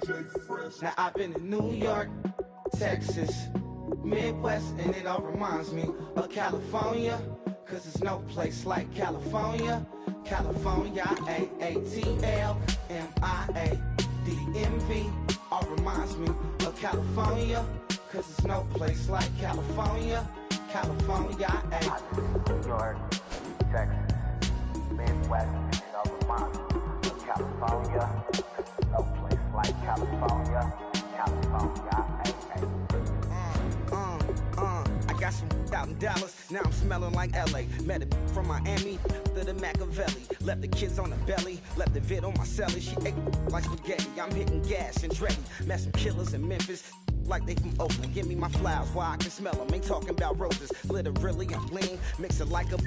Now I've been to New York, Texas, Midwest, and it all reminds me of California, cause there's no place like California. California, A-A-T-L-M-I-A-D-M-V, all reminds me of California, cause there's no place like California. California, New York, Texas, Midwest, and it all reminds me of California, cause there's no place like California. California, I got some $1,000, now I'm smelling like LA. Met a from Miami to the Machiavelli. Left the kids on the belly, left the vid on my celly. She ate like spaghetti, I'm hitting gas and Dreddy. Met some killers in Memphis, like they from Oakland. Give me my flowers while I can smell them. Ain't talking about roses, literally I'm lean. Mix it like a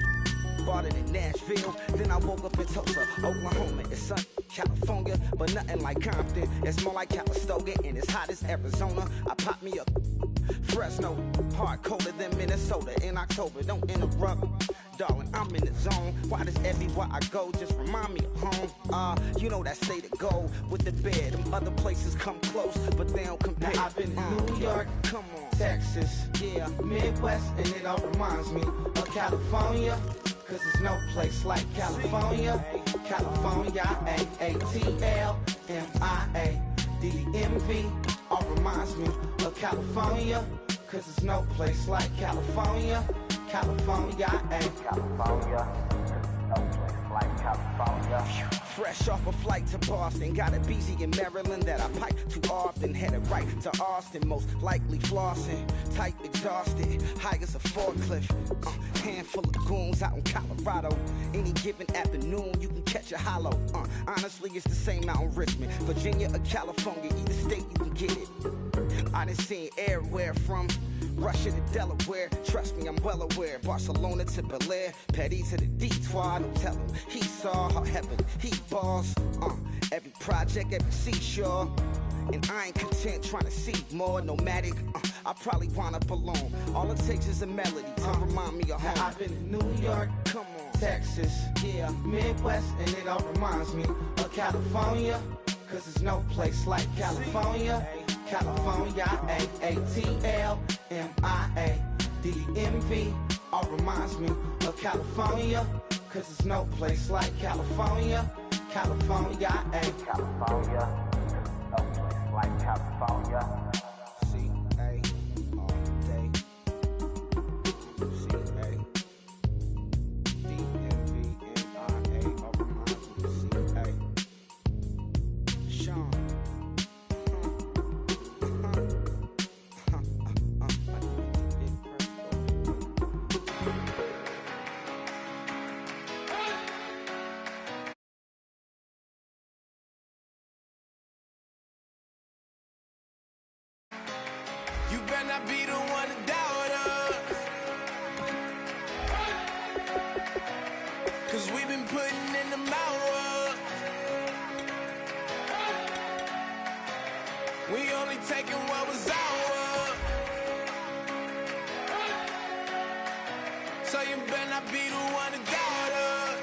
bought it in Nashville. Then I woke up in Tulsa, Oklahoma. It's sunny, California, but nothing like Compton. It's more like Calistoga, and it's hot as Arizona. I pop me a Fresno, hard colder than Minnesota in October. Don't interrupt, darling, I'm in the zone. Why does everywhere I go just remind me of home? You know that state to go with the bed. Them other places come close, but they don't compare. Now I've been to New York, come on, Texas, yeah, Midwest, and it all reminds me of California, cause there's no place like California. California, A-A-T-L-M-I-A-D-M-V, all reminds me of California, cause there's no place like California. California, California, no place like California. Fresh off a flight to Boston, got a BZ in Maryland that I pipe too often. Headed right to Austin, most likely flossing. Tight, exhausted, high as a forklift. Handful of goons out in Colorado. Any given afternoon, you can catch a hollow. Honestly, it's the same out in Richmond, Virginia or California. Either state you can get it. I done seen everywhere from Russia to Delaware, trust me, I'm well aware. Barcelona to Bel Air, Petty to the Detroit, no tellin'. He saw her heaven, he balls. Every project, every seashore. And I ain't content trying to see more nomadic. I probably wind up alone. All it takes is a melody to remind me of home. Now I've been to New York, come on, Texas, yeah, Midwest, and it all reminds me of California, cause there's no place like California. California, A-A-T-L-M-I-A-D-M-V, all reminds me of California, cause there's no place like California. California, California, no place like California. C-A, all day. C-A, D-M-V-M-I-A, all reminds me of C-A. Sean. You better not be the one to doubt us, cause we've been putting in the hours. We only taking what was ours. So you better not be the one to doubt us,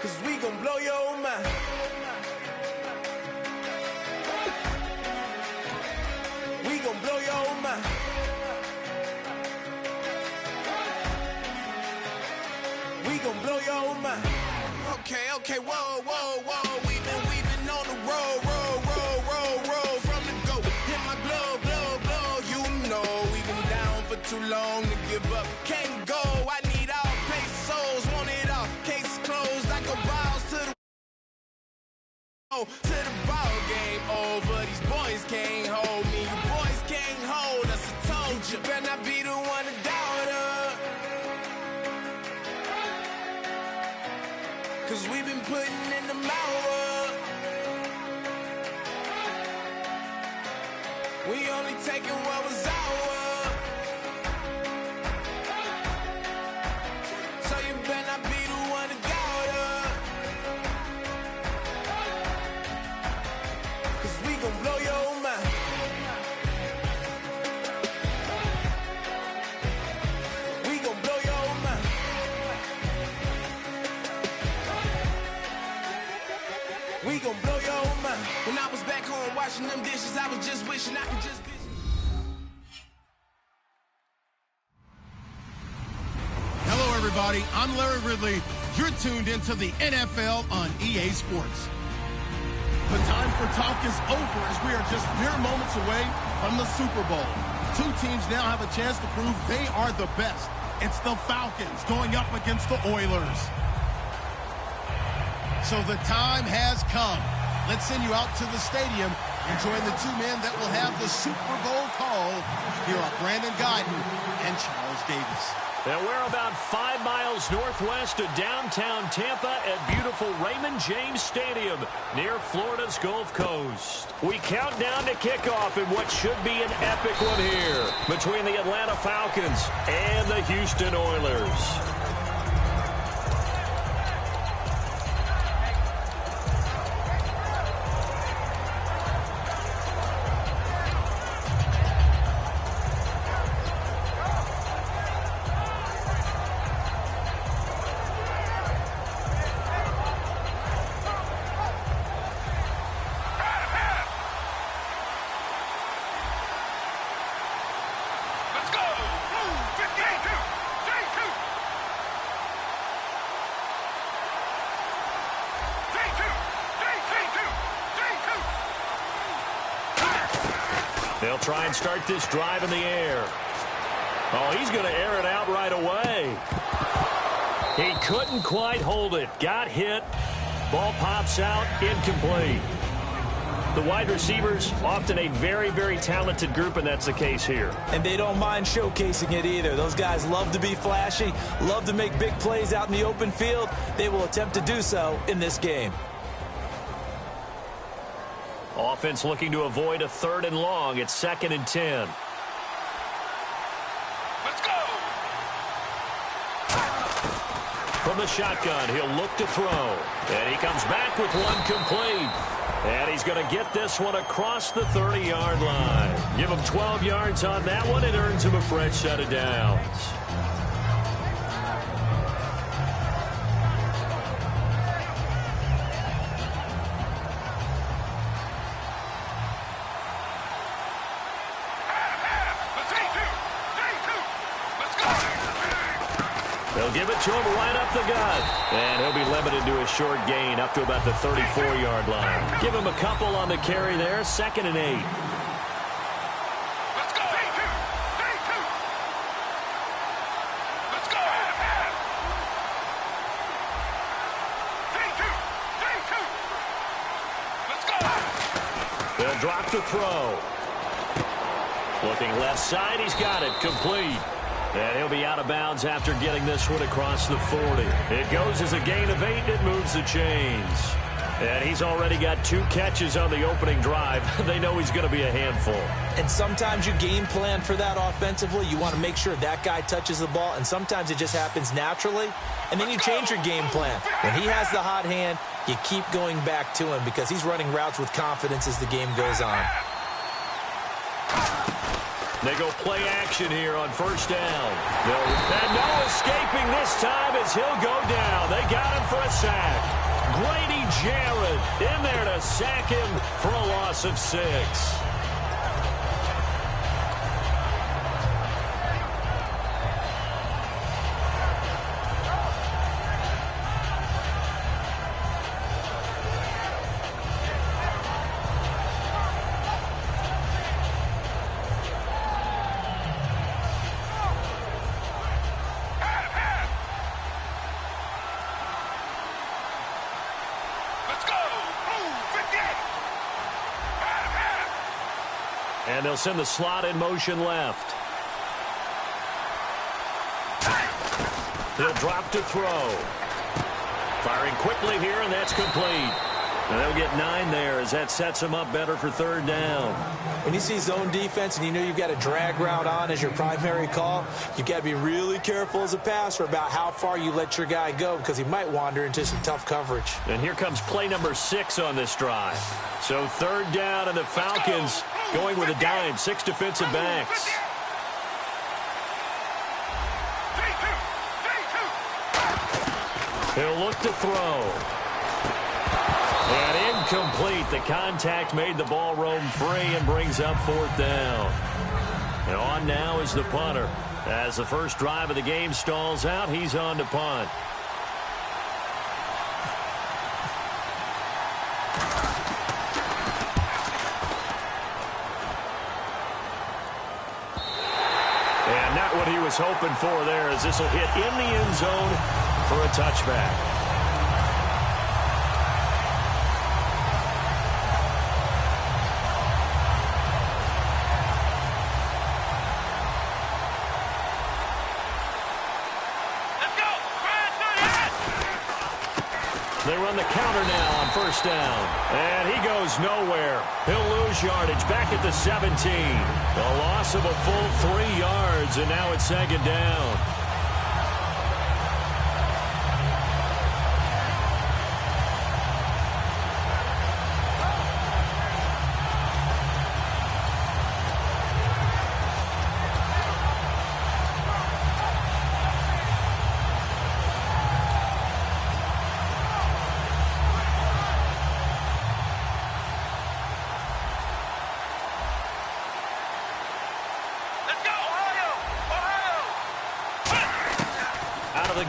cause we gon' blow your mind. We gon' blow your mind. We gon' blow your mind. Okay, whoa, whoa, whoa. We been on the road, from the go. Hit my glow, you know. We been down for too long to give up. Can't go, I need all pesos, want it all. Case closed, I go bows to the ball game over. These boys can't hold me. You boys can't hold us. I told you. Better not be the one to doubt us, cause we been putting in the hours. We only taking what was ours. So you better not be the one to doubt us, cause we gon' blow your mind. We gon' blow your mind. washing them dishes. I was just wishing I could just visit. Hello, everybody. I'm Larry Ridley. You're tuned into the NFL on EA Sports. The time for talk is over as we are just mere moments away from the Super Bowl. Two teams now have a chance to prove they are the best. It's the Falcons going up against the Oilers. So the time has come. Let's send you out to the stadium and join the two men that will have the Super Bowl call. Here are Brandon Guyton and Charles Davis. And we're about 5 miles northwest of downtown Tampa at beautiful Raymond James Stadium near Florida's Gulf Coast. We count down to kickoff in what should be an epic one here between the Atlanta Falcons and the Houston Oilers. They'll try and start this drive in the air. Oh, he's going to air it out right away. He couldn't quite hold it. Got hit. Ball pops out. Incomplete. The wide receivers, often a very, very talented group, and that's the case here. And they don't mind showcasing it either. Those guys love to be flashy, love to make big plays out in the open field. They will attempt to do so in this game. Offense looking to avoid a 3rd and long. It's 2nd and 10. Let's go! From the shotgun, he'll look to throw. And he comes back with one complete. And he's going to get this one across the 30-yard line. Give him 12 yards on that one. It earns him a fresh set of downs. They'll give it to him right up the gut. And he'll be limited to a short gain up to about the 34-yard line. Give him a couple on the carry there. 2nd and 8. Let's go! Let's go! Let's go! They'll drop to throw. Looking left side. He's got it. Complete. And he'll be out of bounds after getting this one across the 40. It goes as a gain of 8. It moves the chains. And he's already got 2 catches on the opening drive. They know he's going to be a handful. And sometimes you game plan for that offensively. You want to make sure that guy touches the ball, and sometimes it just happens naturally. And then you change your game plan. When he has the hot hand, you keep going back to him because he's running routes with confidence as the game goes on. They go play action here on 1st down. And no escaping this time as he'll go down. They got him for a sack. Grady Jarrett in there to sack him for a loss of 6. And they'll send the slot in motion left. He'll drop to throw. Firing quickly here, and that's complete. And they'll get 9 there as that sets him up better for 3rd down. When you see zone defense and you know you've got a drag route on as your primary call, you've got to be really careful as a passer about how far you let your guy go because he might wander into some tough coverage. And here comes play number 6 on this drive. So 3rd down, and the Falcons going with a dime, 6 defensive backs. He'll look to throw. And Incomplete. The contact made the ball roam free and brings up 4th down. And on now is the punter. As the first drive of the game stalls out, he's on to punt. And not what he was hoping for there, as this will hit in the end zone for a touchback. They run the counter now on 1st down. And he goes nowhere. He'll lose yardage back at the 17. A loss of a full 3 yards, and now it's 2nd down.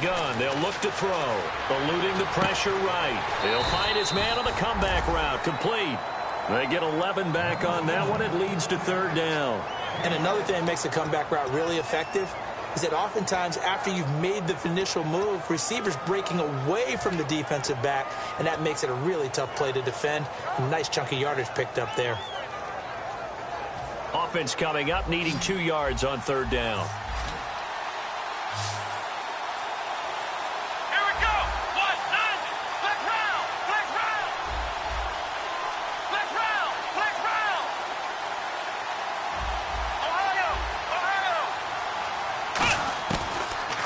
Gun. They'll look to throw. Eluding the pressure right. He'll find his man on the comeback route. Complete. They get 11 back on that one. It leads to 3rd down. And another thing that makes the comeback route really effective is that oftentimes after you've made the initial move, receivers breaking away from the defensive back, and that makes it a really tough play to defend. A nice chunk of yardage picked up there. Offense coming up, needing 2 yards on 3rd down.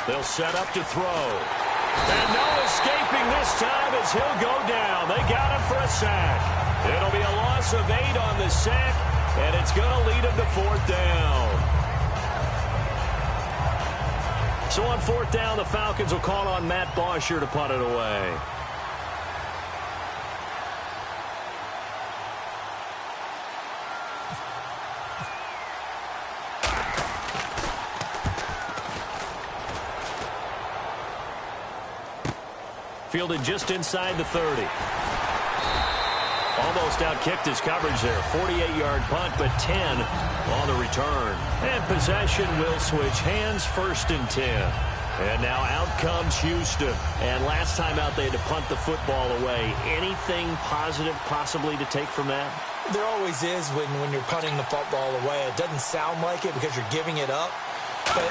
They'll set up to throw. And no escaping this time as he'll go down. They got him for a sack. It'll be a loss of 8 on the sack, and it's going to lead him to 4th down. So on 4th down, the Falcons will call on Matt Bosher to punt it away. Fielded just inside the 30. Almost outkicked his coverage there. 48-yard punt, but 10 on the return. And possession will switch hands, 1st and 10. And now out comes Houston. And last time out, they had to punt the football away. Anything positive possibly to take from that? There always is when you're punting the football away. It doesn't sound like it because you're giving it up. But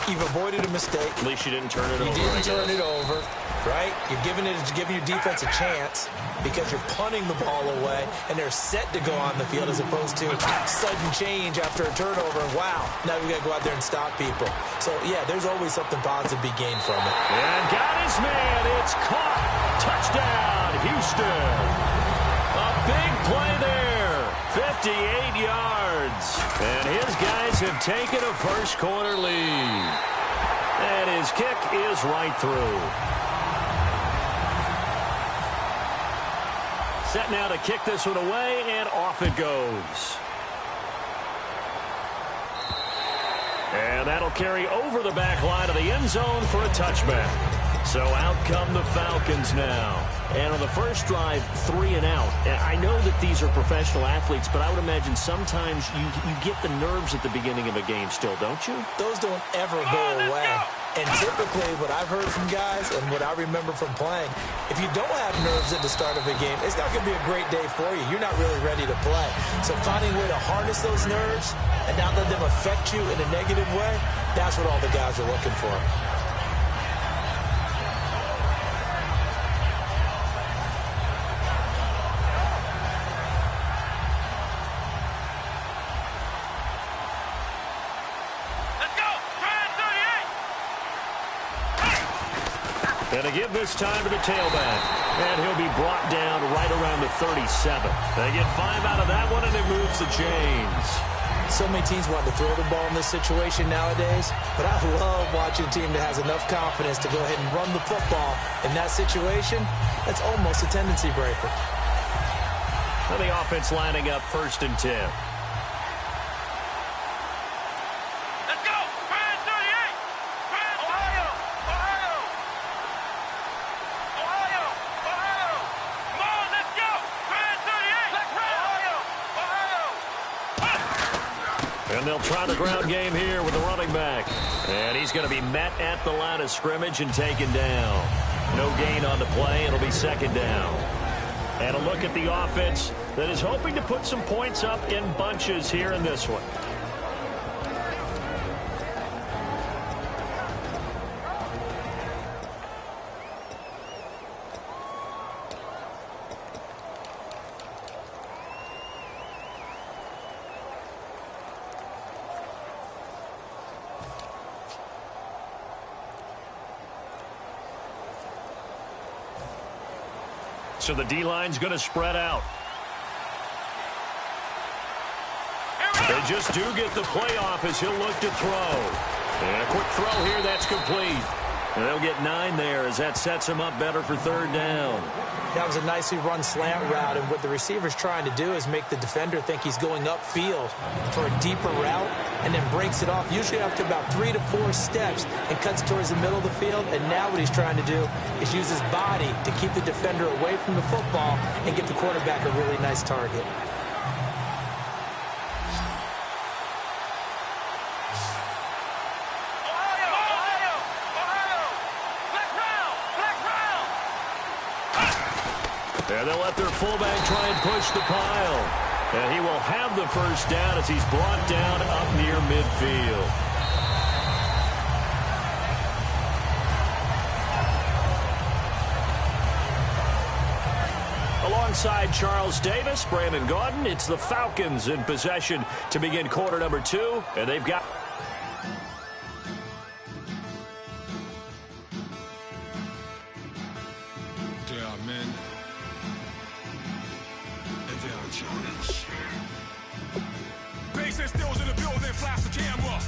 you've avoided a mistake. At least you didn't turn it over. You didn't turn it over, right? You're giving your defense a chance because you're punting the ball away, and they're set to go on the field as opposed to sudden change after a turnover. And wow, now we got to go out there and stop people. So, yeah, there's always something positive to be gained from it. And got his man. It's caught. Touchdown, Houston. A big play there. 58 yards. And his guys have taken a first-quarter lead. And his kick is right through. Set now to kick this one away, and off it goes. And that'll carry over the back line of the end zone for a touchback. So out come the Falcons now. And on the first drive, 3 and out. And I know that these are professional athletes, but I would imagine sometimes you get the nerves at the beginning of a game still, don't you? Those don't ever go away. And typically what I've heard from guys and what I remember from playing, if you don't have nerves at the start of a game, it's not going to be a great day for you. You're not really ready to play. So finding a way to harness those nerves and not let them affect you in a negative way, that's what all the guys are looking for. And to give this time to the tailback. And he'll be brought down right around the 37. They get 5 out of that one, and it moves the chains. So many teams want to throw the ball in this situation nowadays, but I love watching a team that has enough confidence to go ahead and run the football in that situation. That's almost a tendency breaker. And the offense lining up 1st and 10. And they'll try the ground game here with the running back. And he's going to be met at the line of scrimmage and taken down. No gain on the play. It'll be 2nd down. And a look at the offense that is hoping to put some points up in bunches here in this one. So the D-line's going to spread out. They just do get the play off as he'll look to throw. And a quick throw here, that's complete. And they'll get 9 there as that sets him up better for 3rd down. That was a nicely run slant route, and what the receiver's trying to do is make the defender think he's going upfield for a deeper route and then breaks it off, usually after about 3 to 4 steps, and cuts towards the middle of the field. And now what he's trying to do is use his body to keep the defender away from the football and get the quarterback a really nice target. And they'll let their fullback try and push the pile. And he will have the 1st down as he's brought down up near midfield. Alongside Charles Davis, Brandon Gaudin, it's the Falcons in possession to begin quarter number 2. And they've got... Basin stills in the building, flash the camera.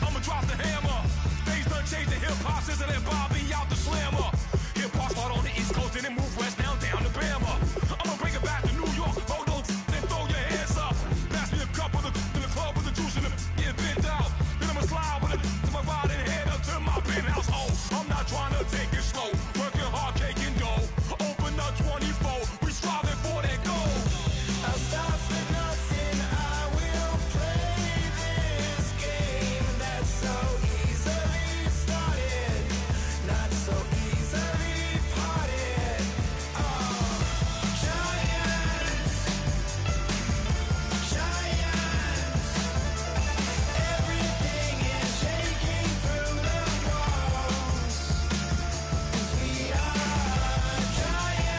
I'ma drop the hammer. Things done changed the hip-hop since I let Bobby out the slammer. Hip-hop's hard on the East Coast and then move west down to Bama. I'ma bring it back to New York. Hold on, then throw your hands up. Pass me a cup of the club with the juice in the get bent out. Then I'ma slide with it to my ride and head up to my penthouse. Oh, I'm not trying to take it slow. Working hard, cake and dough. Open up 24. We striving for that goal. I'll stop for nothing. I will play this game that's so easily started, not so easily parted. Oh, giants, everything is shaking through the walls. 'Cause we are giants.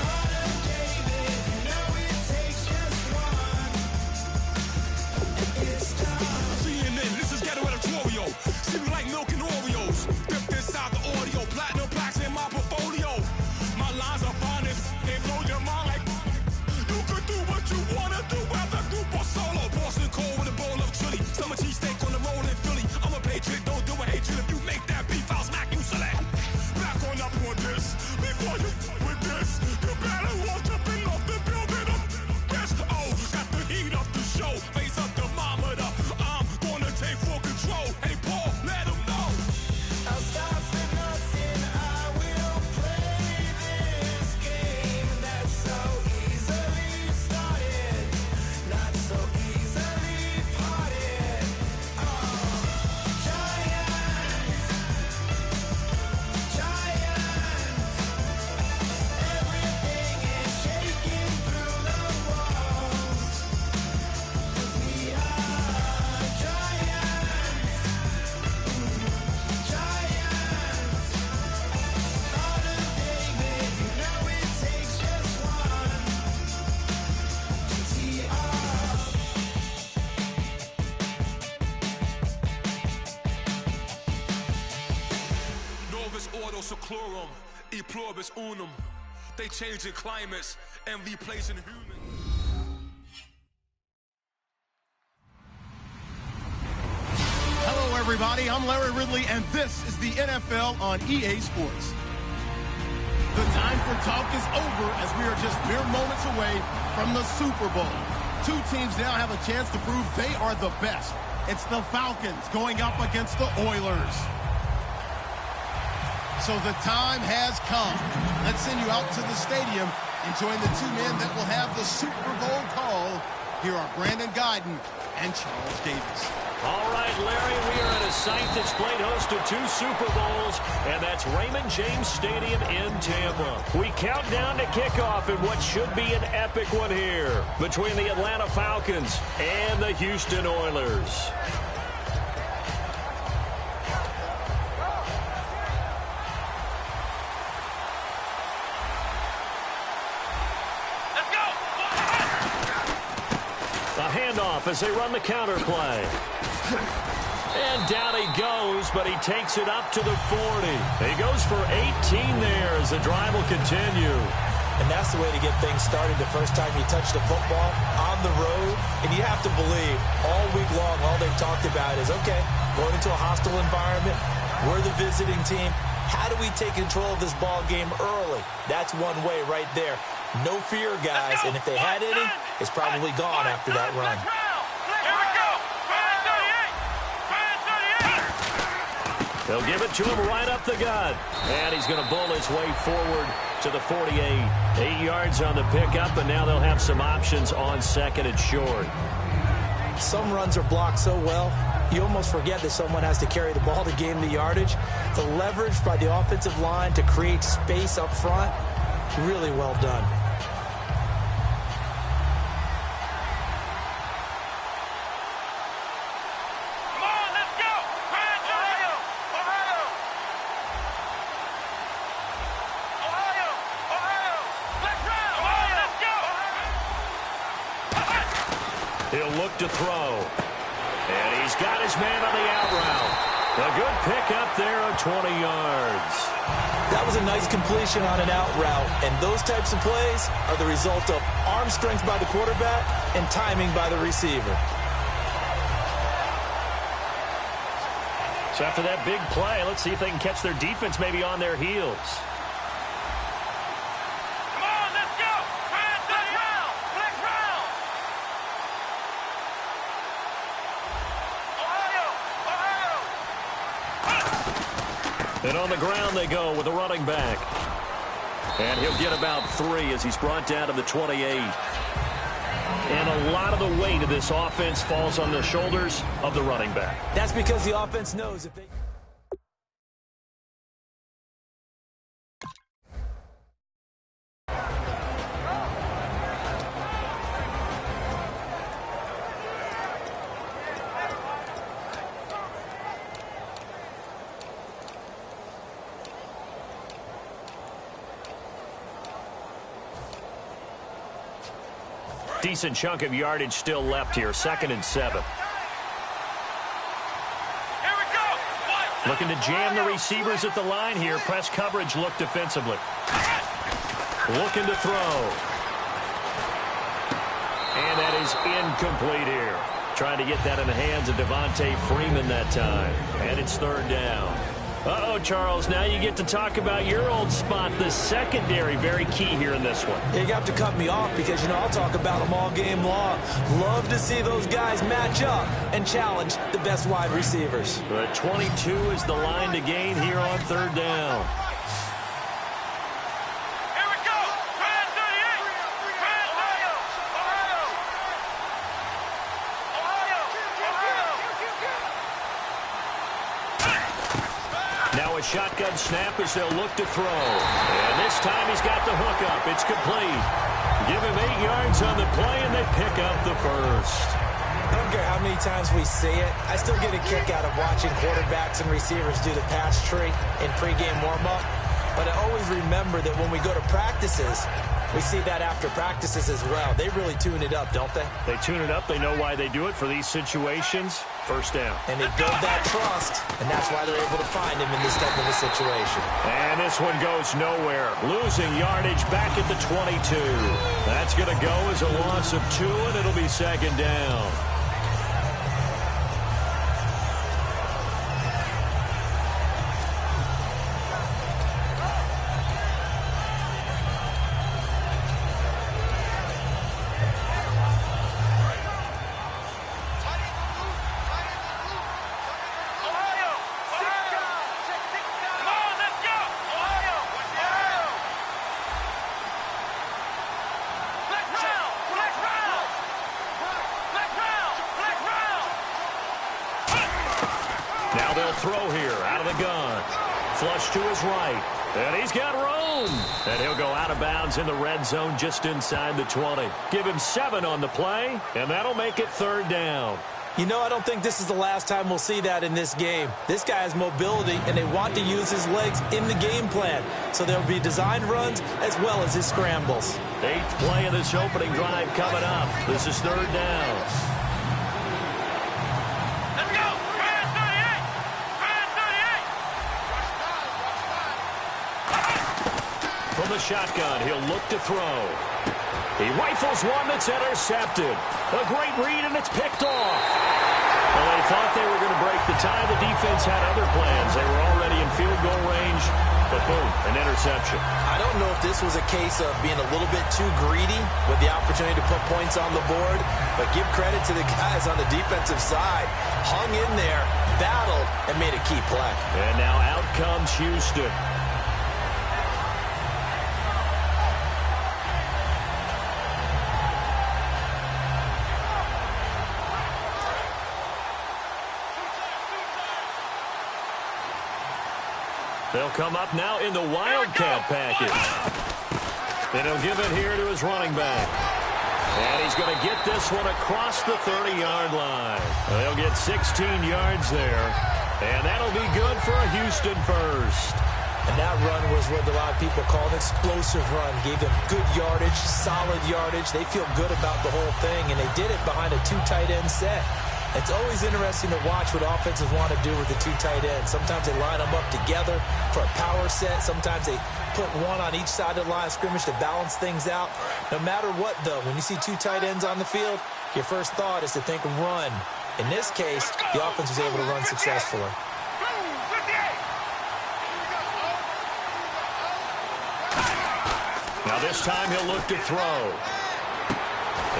Heart of David, you know it takes just one. It's time. CNN, this is ghetto editorial. See me like milk and Oreos. Dipped inside the audio, platinum plaques in my portfolio. My lines are finest, they blow your mind like you could do what you wanna do, whether group or solo. Boston cold with a bowl of chili. Summer cheesesteak on the roll in Philly. I'm a patriot, don't do a hatred. If you make that beef, I'll smack you silly. Back on up on this. Before you with this, you better walk jumping off the building up. Best, oh, got the heat up the show. Face up the thermometer. I'm gonna take full control. Hey, Paul, let him know. I'll stop for nothing. I will play this game that's so easily started, not so easily parted. Oh, giants, everything is shaking through the walls. 'Cause we are giants. Heart of David, you know it takes just one. GTR. Novus ordo seclorum, e pluribus unum. They changing climates and replacing humans. Hello, everybody. I'm Larry Ridley, and this is the NFL on EA Sports. The time for talk is over as we are just mere moments away from the Super Bowl. Two teams now have a chance to prove they are the best. It's the Falcons going up against the Oilers. So the time has come. Let's send you out to the stadium and join the two men that will have the Super Bowl call. Here are Brandon Guyton and Charles Davis. All right, Larry, we are at a site that's played host to 2 Super Bowls, and that's Raymond James Stadium in Tampa. We count down to kickoff in what should be an epic one here between the Atlanta Falcons and the Houston Oilers. Handoff as they run the counter play. And down he goes, but he takes it up to the 40. He goes for 18 there as the drive will continue. And that's the way to get things started the first time you touch the football on the road. And you have to believe all week long, all they've talked about is, okay, going into a hostile environment, we're the visiting team. How do we take control of this ball game early? That's one way right there. No fear, guys, and if they had any, it's probably gone after that run. They'll give it to him right up the gut. And he's going to bull his way forward to the 48. 8 yards on the pickup, and now they'll have some options on second and short. Some runs are blocked so well, you almost forget that someone has to carry the ball to gain the yardage. The leverage by the offensive line to create space up front, really well done. He'll look to throw. And he's got his man on the out route. A good pickup there of 20 yards. That was a nice completion on an out route. And those types of plays are the result of arm strength by the quarterback and timing by the receiver. So after that big play, let's see if they can catch their defense maybe on their heels. And on the ground they go with a running back. And he'll get about 3 as he's brought down to the 28. And a lot of the weight of this offense falls on the shoulders of the running back. That's because the offense knows if they... Decent chunk of yardage still left here. 2nd and 7. Looking to jam the receivers at the line here. Press coverage look defensively. Looking to throw. And that is incomplete here. Trying to get that in the hands of Devontae Freeman that time. And it's 3rd down. Uh-oh, Charles, now you get to talk about your old spot, the secondary, very key here in this one. You got to cut me off because, you know, I'll talk about them all game long. Love to see those guys match up and challenge the best wide receivers. But 22 is the line to gain here on 3rd down. Shotgun snap as they'll look to throw. And this time he's got the hook up. It's complete. Give him 8 yards on the play, and they pick up the first. I don't care how many times we see it. I still get a kick out of watching quarterbacks and receivers do the pass tree in pregame warm-up. But I always remember that when we go to practices, we see that after practices as well. They really tune it up, don't they? They tune it up. They know why they do it for these situations. 1st down. And they build that trust, and that's why they're able to find him in this type of a situation. And this one goes nowhere. Losing yardage back at the 22. That's going to go as a loss of 2, and it'll be 2nd down. Now they'll throw here out of the gun. Flush to his right. And he's got room. And he'll go out of bounds in the red zone just inside the 20. Give him 7 on the play, and that'll make it 3rd down. You know, I don't think this is the last time we'll see that in this game. This guy has mobility, and they want to use his legs in the game plan. So there'll be designed runs as well as his scrambles. 8th play of this opening drive coming up. This is 3rd down. Let's go! Brad 38! From the shotgun, he'll look to throw. He rifles one that's intercepted. A great read, and it's picked off. Well, they thought they were going to break the tie. The defense had other plans. They were already in field goal range, but boom, an interception. I don't know if this was a case of being a little bit too greedy with the opportunity to put points on the board, but give credit to the guys on the defensive side. Hung in there, battled, and made a key play. And now out comes Houston. They'll come up now in the Wildcat package. And he'll give it here to his running back. And he's going to get this one across the 30-yard line. They'll get 16 yards there. And that'll be good for a Houston first. And that run was what a lot of people call an explosive run. Gave them good yardage, solid yardage. They feel good about the whole thing, and they did it behind a 2 tight end set. It's always interesting to watch what offenses want to do with the 2 tight ends. Sometimes they line them up together for a power set. Sometimes they put one on each side of the line of scrimmage to balance things out. No matter what, though, when you see 2 tight ends on the field, your first thought is to think run. In this case, the offense was able to run successfully. Now this time he'll look to throw.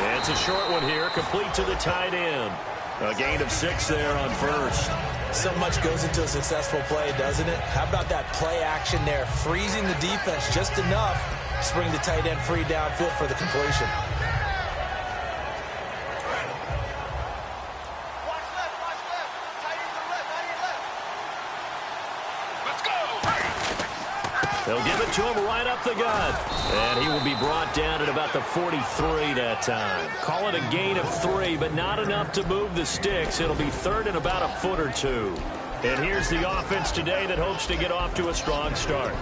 And it's a short one here, complete to the tight end. A gain of 6 there on first. So much goes into a successful play, doesn't it? How about that play action there? Freezing the defense just enough to bring the tight end free downfield for the completion. They'll give it to him right up the gut. And he will be brought down at about the 43 that time. Call it a gain of 3, but not enough to move the sticks. It'll be 3rd and about a foot or 2. And here's the offense today that hopes to get off to a strong start.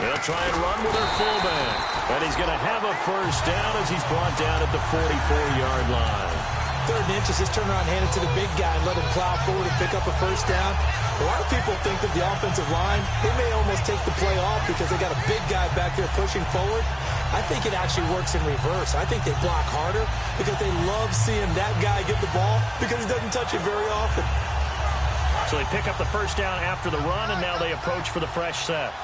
They'll try and run with their fullback. And he's going to have a first down as he's brought down at the 44-yard line. 3rd and inches, just turn around, hand it to the big guy, and let him plow forward and pick up a first down. A lot of people think that the offensive line, they may almost take the play off because they got a big guy back there pushing forward. I think it actually works in reverse. I think they block harder because they love seeing that guy get the ball because he doesn't touch it very often. So they pick up the first down after the run, and now they approach for the fresh set.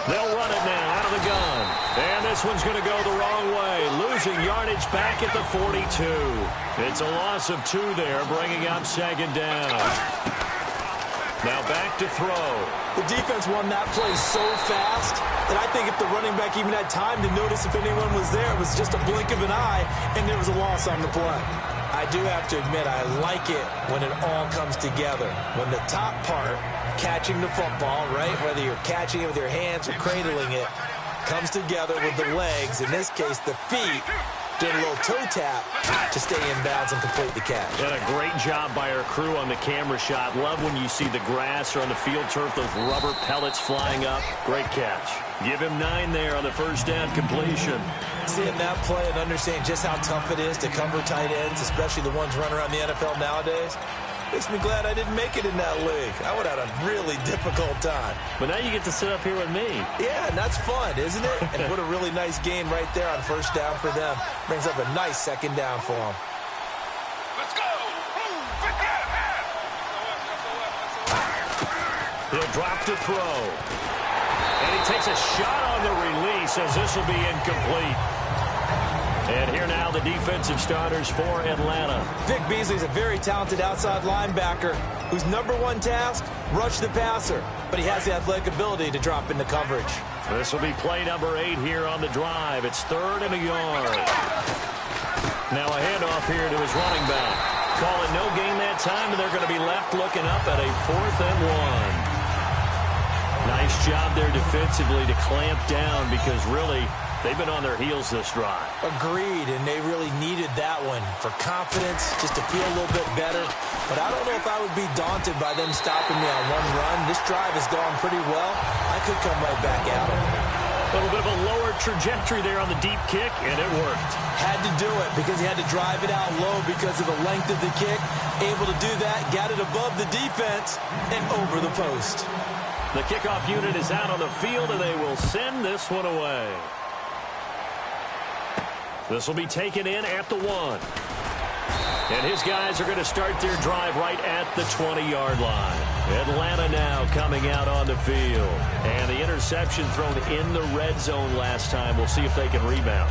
They'll run it now out of the gun. And this one's going to go the wrong way. Losing yardage back at the 42. It's a loss of 2 there, bringing up 2nd down. Now back to throw. The defense won that play so fast that I think if the running back even had time to notice if anyone was there, it was just a blink of an eye, and there was a loss on the play. I do have to admit, I like it when it all comes together. When the top part, catching the football, right, whether you're catching it with your hands or cradling it, comes together with the legs, in this case the feet, doing a little toe tap to stay in bounds and complete the catch. And a great job by our crew on the camera shot. Love when you see the grass or on the field turf, those rubber pellets flying up. Great catch. Give him 9 there on the first down completion. Seeing that play and understanding just how tough it is to cover tight ends, especially the ones running around the NFL nowadays, makes me glad I didn't make it in that league. I would have had a really difficult time. But now you get to sit up here with me. Yeah, and that's fun, isn't it? And what a really nice gain right there on first down for them. Brings up a nice 2nd down for them. Let's go! He'll drop to throw. And he takes a shot on the release as this will be incomplete. And here now the defensive starters for Atlanta. Vic Beasley's a very talented outside linebacker whose number one task, rush the passer. But he has the athletic ability to drop into coverage. This will be play number 8 here on the drive. It's 3rd and a yard. Now a handoff here to his running back. Calling no gain that time, and they're going to be left looking up at a 4th and 1. Nice job there defensively to clamp down because really they've been on their heels this drive. Agreed, and they really needed that one for confidence, just to feel a little bit better. But I don't know if I would be daunted by them stopping me on one run. This drive has gone pretty well. I could come right back at them. A little bit of a lower trajectory there on the deep kick, and it worked. Had to do it because he had to drive it out low because of the length of the kick. Able to do that, got it above the defense, and over the post. The kickoff unit is out on the field, and they will send this one away. This will be taken in at the 1. And his guys are going to start their drive right at the 20-yard line. Atlanta now coming out on the field. And the interception thrown in the red zone last time. We'll see if they can rebound.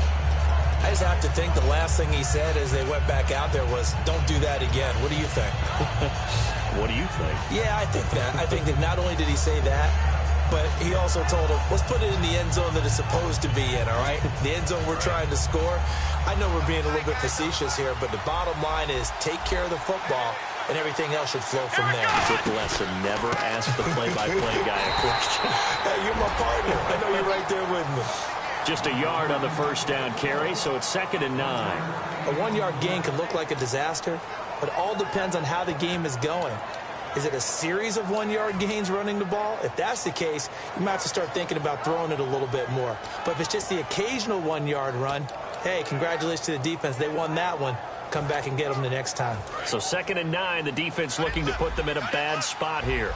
I just have to think the last thing he said as they went back out there was, don't do that again. What do you think? What do you think? Yeah, I think that. I think that not only did he say that, but he also told him, let's put it in the end zone that it's supposed to be in, all right? The end zone we're trying to score. I know we're being a little bit facetious here, but the bottom line is take care of the football, and everything else should flow from there. Good lesson. Never ask the play-by-play guy a question. Hey, you're my partner. I know you're right there with me. Just a yard on the first down carry, so it's 2nd and 9. A 1-yard gain can look like a disaster, but it all depends on how the game is going. Is it a series of 1-yard gains running the ball? If that's the case, you might have to start thinking about throwing it a little bit more. But if it's just the occasional 1-yard run, hey, congratulations to the defense. They won that one. Come back and get them the next time. So 2nd and 9, the defense looking to put them in a bad spot here.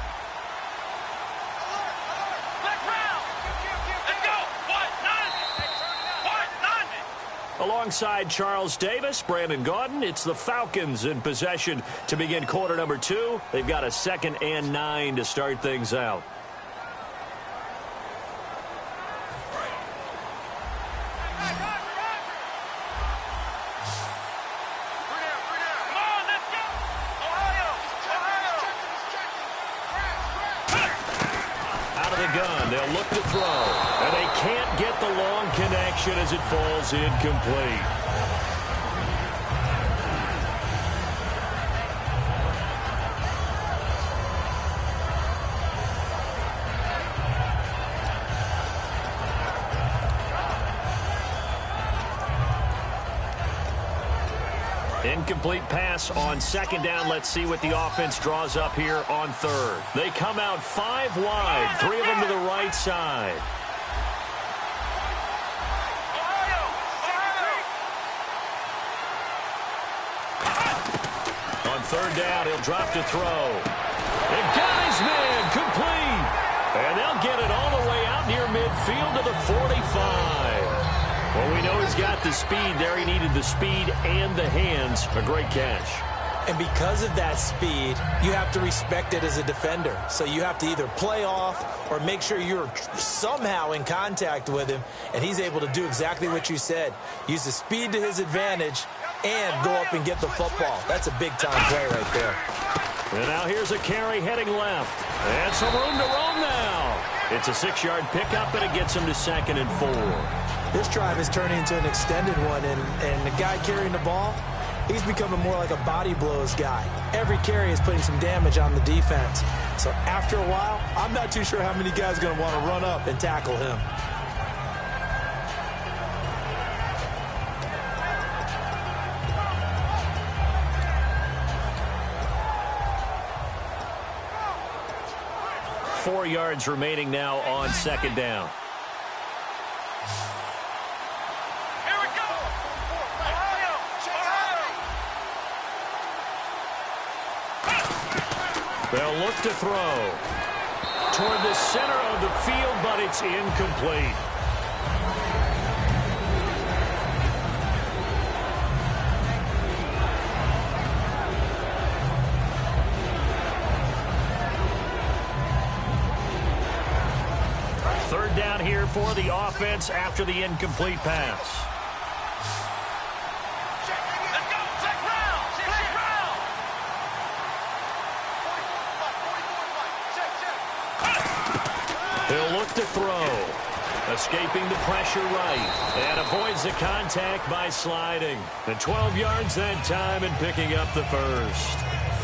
Alongside Charles Davis, Brandon Gaudin, it's the Falcons in possession to begin quarter number 2. They've got a 2nd and 9 to start things out. Out of the gun, they'll look to throw. And they can't get the long connection as it falls incomplete. Incomplete pass on 2nd down. Let's see what the offense draws up here on 3rd. They come out 5 wide, 3 of them to the right side. On 3rd down, he'll drop to throw. And got his man complete. And they'll get it all the way out near midfield to the 45. Well, we know he's got the speed there. He needed the speed and the hands. A great catch. And because of that speed, you have to respect it as a defender. So you have to either play off or make sure you're somehow in contact with him, and he's able to do exactly what you said. Use the speed to his advantage and go up and get the football. That's a big-time play right there. And now here's a carry heading left. And some room to roam now. It's a 6-yard pickup, and it gets him to 2nd and 4. This drive is turning into an extended one, and the guy carrying the ball, he's becoming more like a body blows guy. Every carry is putting some damage on the defense. So after a while, I'm not too sure how many guys are going to want to run up and tackle him. Four yards remaining now on 2nd down. They'll look to throw toward the center of the field, but it's incomplete. Third down here for the offense after the incomplete pass. up to throw. Escaping the pressure right. And avoids the contact by sliding. And 12 yards that time and picking up the first.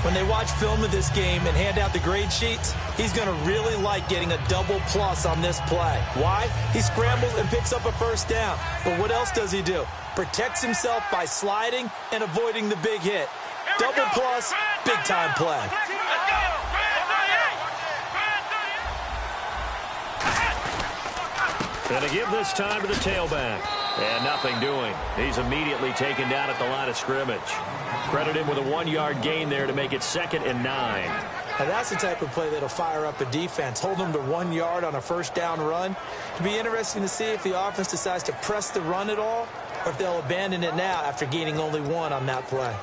When they watch film of this game and hand out the grade sheets, he's going to really like getting a double plus on this play. Why? He scrambles and picks up a first down. But what else does he do? Protects himself by sliding and avoiding the big hit. Double plus, big-time play. And to give this time to the tailback. And nothing doing. He's immediately taken down at the line of scrimmage. Credit him with a 1-yard gain there to make it 2nd and 9. Now that's the type of play that'll fire up a defense. Hold them to 1 yard on a first down run. It'll be interesting to see if the offense decides to press the run at all or if they'll abandon it now after gaining only 1 on that play.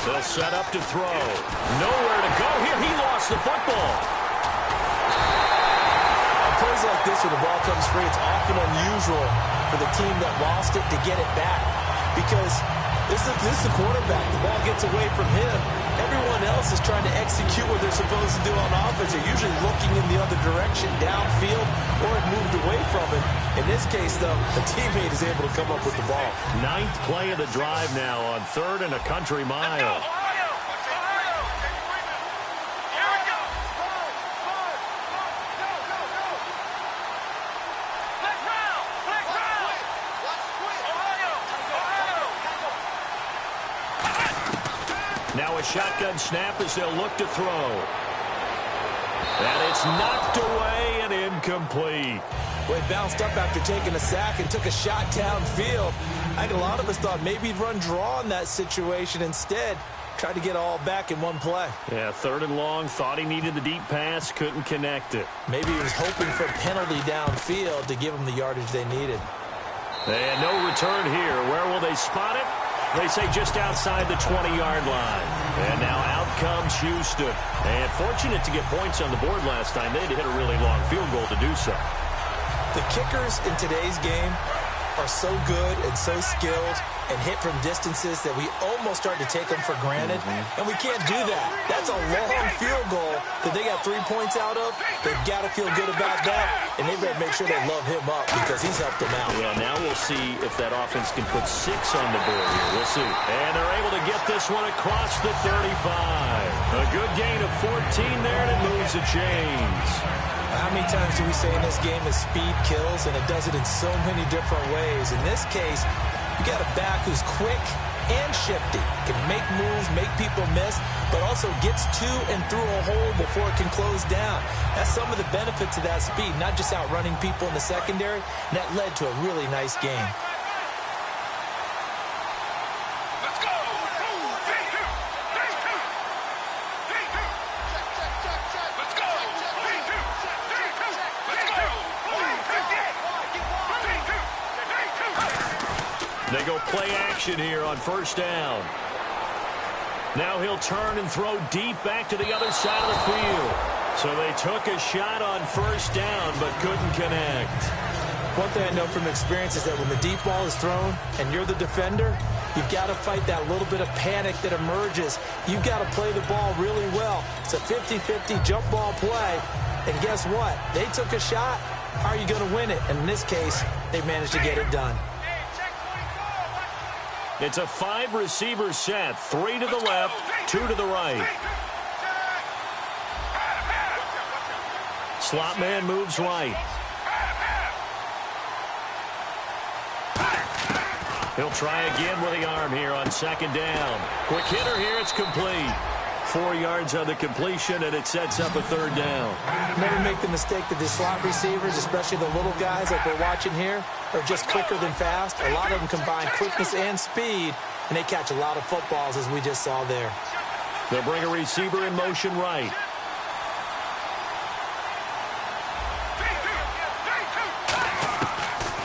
They'll set up to throw. Nowhere to go here. He lost the football. On plays like this where the ball comes free, it's often unusual for the team that lost it to get it back. Because this is the quarterback. The ball gets away from him. Everyone else is trying to execute what they're supposed to do on offense. They're usually looking in the other direction, downfield, or it moved away from it. In this case, though, the teammate is able to come up with the ball. 9th play of the drive now on 3rd and a country mile. Now a shotgun snap as they'll look to throw. And it's knocked away and incomplete. Well, he bounced up after taking a sack and took a shot downfield. I think a lot of us thought maybe he'd run draw in that situation instead. Tried to get all back in one play. Yeah, 3rd and long. Thought he needed the deep pass. Couldn't connect it. Maybe he was hoping for a penalty downfield to give him the yardage they needed. And no return here. Where will they spot it? They say just outside the 20-yard line. And now out comes Houston. And fortunate to get points on the board last time. They had to hit a really long field goal to do so. The kickers in today's game are so good and so skilled and hit from distances that we almost start to take them for granted. And we can't do that. That's a long field goal that they got 3 points out of. They've got to feel good about that. And they better make sure they love him up because he's helped them out. Yeah, now we'll see if that offense can put 6 on the board here. We'll see. And they're able to get this one across the 35. A good gain of 14 there, and it moves the chains. How many times do we say in this game that speed kills, and it does it in so many different ways? In this case, you got a back who's quick and shifty, can make moves, make people miss, but also gets to and through a hole before it can close down. That's some of the benefits of that speed, not just outrunning people in the secondary, and that led to a really nice game. They go play action here on 1st down. Now he'll turn and throw deep back to the other side of the field. So they took a shot on 1st down but couldn't connect. One thing I know from experience is that when the deep ball is thrown and you're the defender, you've got to fight that little bit of panic that emerges. You've got to play the ball really well. It's a 50-50 jump ball play. And guess what? They took a shot. How are you going to win it? And in this case, they managed to get it done. It's a 5-receiver set. 3 to the left, 2 to the right. Slot man moves right. He'll try again with the arm here on 2nd down. Quick hitter here, it's complete. 4 yards on the completion, and it sets up a 3rd down. Never make the mistake that the slot receivers, especially the little guys like we're watching here, are just quicker than fast. A lot of them combine quickness and speed, and they catch a lot of footballs, as we just saw there. They'll bring a receiver in motion right.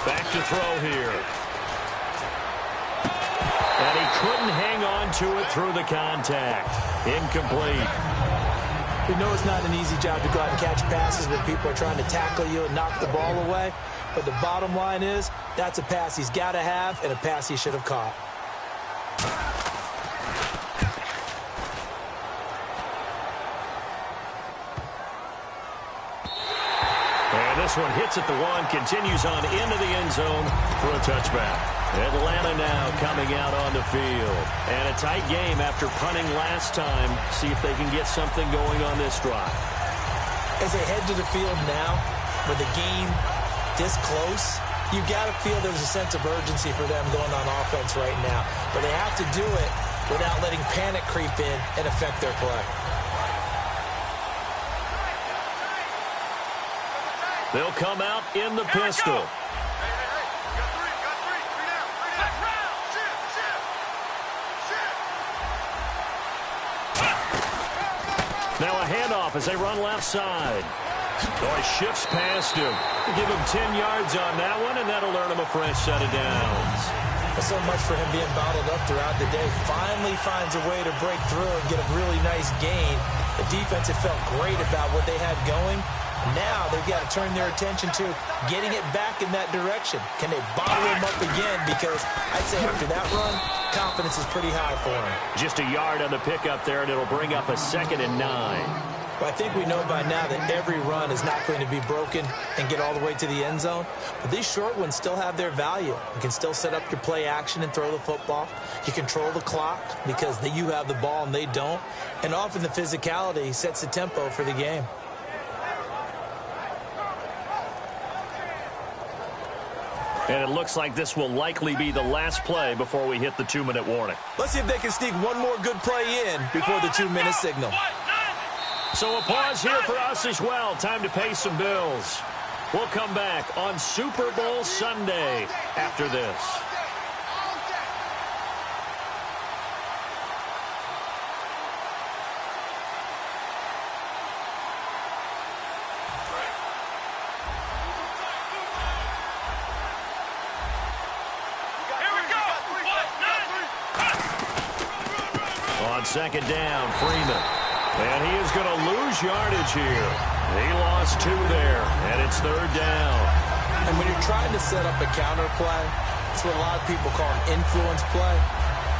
Back to throw here. And he couldn't hang on to it through the contact. Incomplete. We know it's not an easy job to go out and catch passes when people are trying to tackle you and knock the ball away. But the bottom line is That's a pass he's got to have and a pass he should have caught. And this one hits at the one, continues on into the end zone for a touchback. Atlanta now coming out on the field. And a tight game after punting last time. See if they can get something going on this drive. As they head to the field now, with the game this close, you got to feel there's a sense of urgency for them going on offense right now. But they have to do it without letting panic creep in and affect their play. They'll come out in the pistol. Now a handoff as they run left side. Oh, he shifts past him. Give him 10 yards on that one, and that'll earn him a fresh set of downs. So much for him being bottled up throughout the day. Finally finds a way to break through and get a really nice gain. The defense had felt great about what they had going. Now they've got to turn their attention to getting it back in that direction. Can they bottle him up again? Because I'd say after that run, confidence is pretty high for him. Just a yard on the pickup there, and it'll bring up a 2nd and 9. Well, I think we know by now that every run is not going to be broken and get all the way to the end zone. But these short ones still have their value. You can still set up your play action and throw the football. You control the clock because you have the ball and they don't. And often the physicality sets the tempo for the game. And it looks like this will likely be the last play before we hit the 2-minute warning. Let's see if they can sneak one more good play in before the 2-minute signal. So a pause here for us as well. Time to pay some bills. We'll come back on Super Bowl Sunday after this. On 2nd down, Freeman. And he is going to lose yardage here. He lost 2 there, and it's 3rd down. And when you're trying to set up a counter play, it's what a lot of people call an influence play.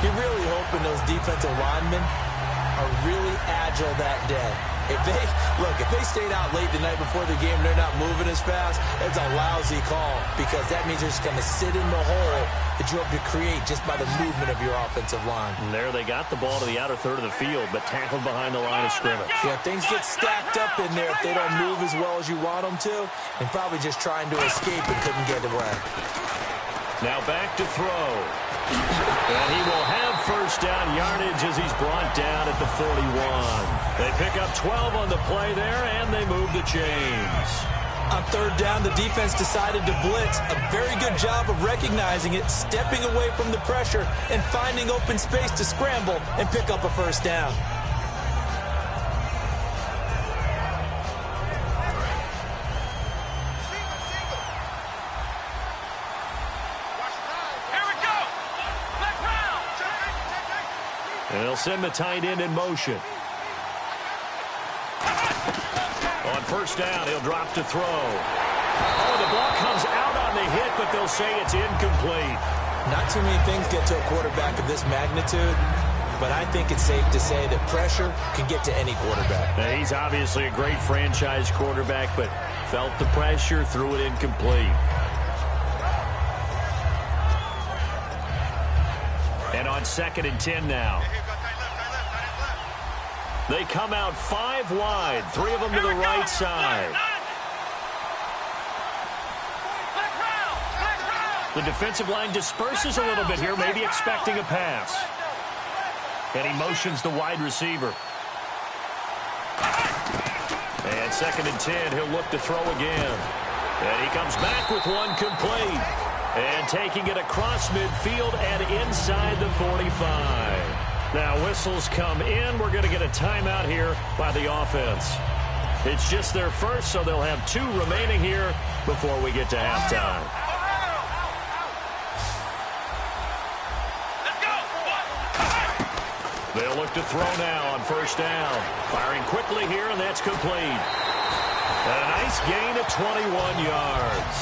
You're really hoping those defensive linemen are really agile that day. If they stayed out late the night before the game and they're not moving as fast, it's a lousy call because that means they're just going to sit in the hole that you hope to create just by the movement of your offensive line. And there they got the ball to the outer third of the field, but tackled behind the line of scrimmage. Yeah, things get stacked up in there if they don't move as well as you want them to, and probably just trying to escape and couldn't get away. Now back to throw. And he will have 1st down yardage as he's brought down at the 41. They pick up 12 on the play there, and they move the chains. On 3rd down, the defense decided to blitz. A very good job of recognizing it, stepping away from the pressure, and finding open space to scramble and pick up a 1st down. And they'll send the tight end in motion. On 1st down, he'll drop to throw. Oh, the ball comes out on the hit, but they'll say it's incomplete. Not too many things get to a quarterback of this magnitude, but I think it's safe to say that pressure can get to any quarterback. Now, he's obviously a great franchise quarterback, but felt the pressure, threw it incomplete. And on 2nd and 10 now. They come out 5 wide, 3 of them to the right side. The defensive line disperses a little bit here, maybe expecting a pass. And he motions the wide receiver. And 2nd and 10, he'll look to throw again. And he comes back with one complete. And taking it across midfield and inside the 45. Now whistles come in. We're going to get a timeout here by the offense. It's just their first, so they'll have 2 remaining here before we get to halftime. They'll look to throw now on 1st down. Firing quickly here, and that's complete. And a nice gain of 21 yards.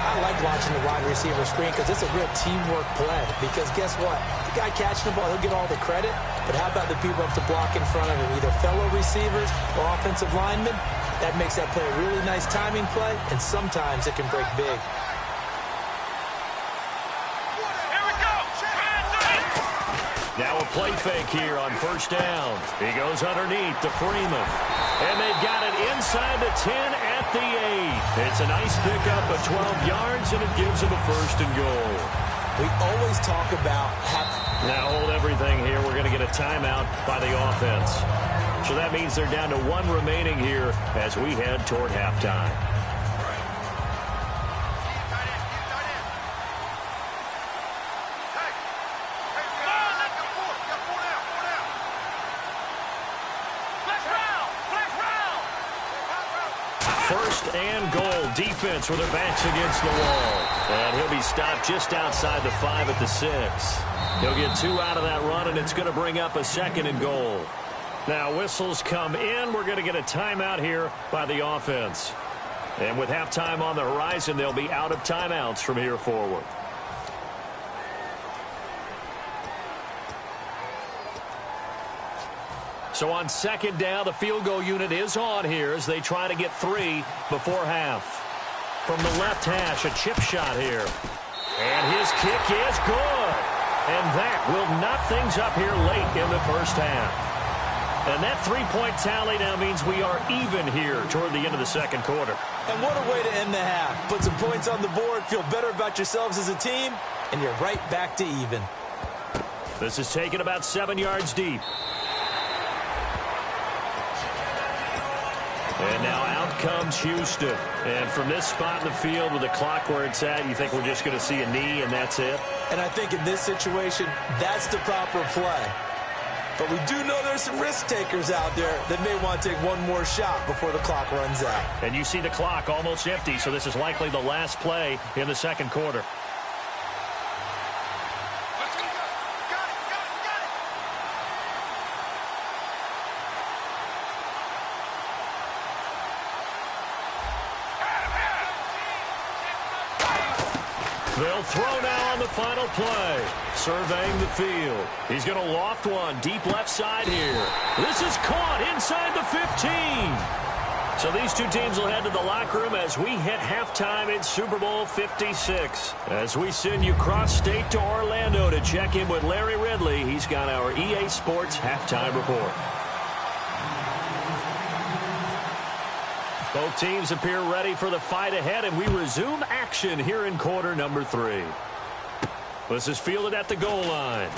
I like watching the wide receiver screen because it's a real teamwork play. Because guess what? The guy catching the ball, he'll get all the credit. But how about the people up to block in front of him, either fellow receivers or offensive linemen? That makes that play a really nice timing play, and sometimes it can break big. Now a play fake here on first down. He goes underneath to Freeman. And they've got it inside the 10 at the 8. It's a nice pickup of 12 yards, and it gives him a first and goal. We always talk about... Now hold everything here. We're going to get a timeout by the offense. So that means they're down to 1 remaining here as we head toward halftime. First and goal. Defense with their backs against the wall. And he'll be stopped just outside the 5 at the 6. He'll get 2 out of that run, and it's going to bring up a second and goal. Now whistles come in. We're going to get a timeout here by the offense. And with halftime on the horizon, they'll be out of timeouts from here forward. So on second down, the field goal unit is on here as they try to get 3 before half. From the left hash, a chip shot here. And his kick is good. And that will knock things up here late in the first half. And that 3-point tally now means we are even here toward the end of the second quarter. And what a way to end the half. Put some points on the board, feel better about yourselves as a team, and you're right back to even. This is taken about 7 yards deep. And now out comes Houston. And from this spot in the field with the clock where it's at, you think we're just going to see a knee and that's it? And I think in this situation, that's the proper play. But we do know there's some risk takers out there that may want to take one more shot before the clock runs out. And you see the clock almost empty, so this is likely the last play in the second quarter. They'll throw now on the final play. Surveying the field. He's going to loft one deep left side here. This is caught inside the 15. So these two teams will head to the locker room as we hit halftime in Super Bowl 56. As we send you cross-state to Orlando to check in with Larry Ridley, he's got our EA Sports halftime report. Both teams appear ready for the fight ahead, and we resume action here in quarter number 3. This is fielded at the goal line.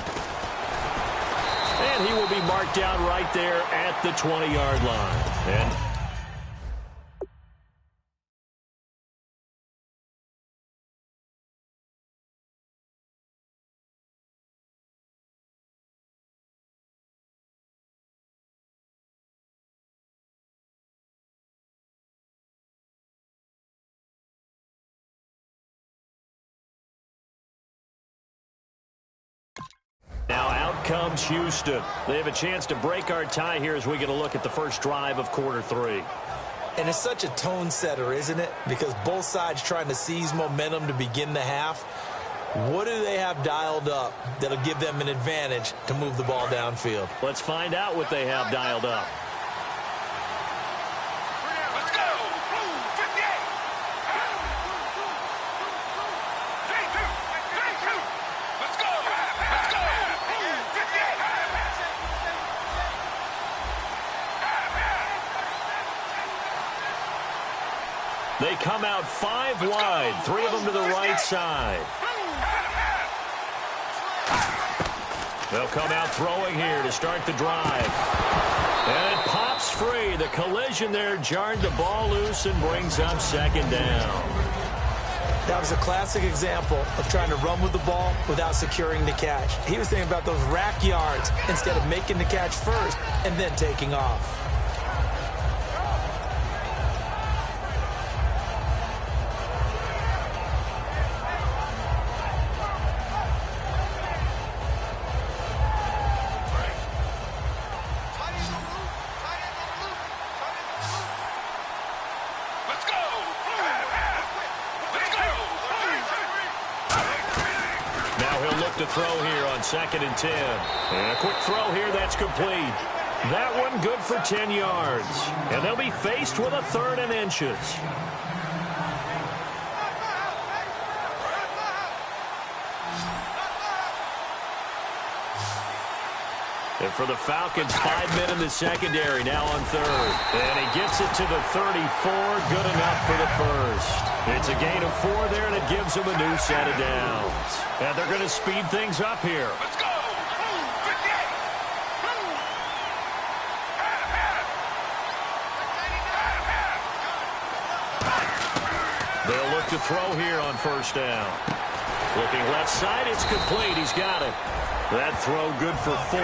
And he will be marked down right there at the 20-yard line. And now out comes Houston. They have a chance to break our tie here as we get a look at the first drive of quarter 3. And it's such a tone setter, isn't it? Because both sides trying to seize momentum to begin the half. What do they have dialed up that'll give them an advantage to move the ball downfield? Let's find out what they have dialed up. They come out 5 wide, 3 of them to the right side. They'll come out throwing here to start the drive. And it pops free. The collision there jarred the ball loose and brings up second down. That was a classic example of trying to run with the ball without securing the catch. He was thinking about those rack yards instead of making the catch first and then taking off. throw here on 2nd and 10. And a quick throw here that's complete. That one good for 10 yards. And they'll be faced with a 3rd and inches. And for the Falcons, 5 men in the secondary now on 3rd. And he gets it to the 34. Good enough for the first. It's a gain of 4 there, and it gives them a new set of downs. And they're going to speed things up here. Let's go. They'll look to throw here on 1st down. Looking left side, it's complete. He's got it. That throw good for 4.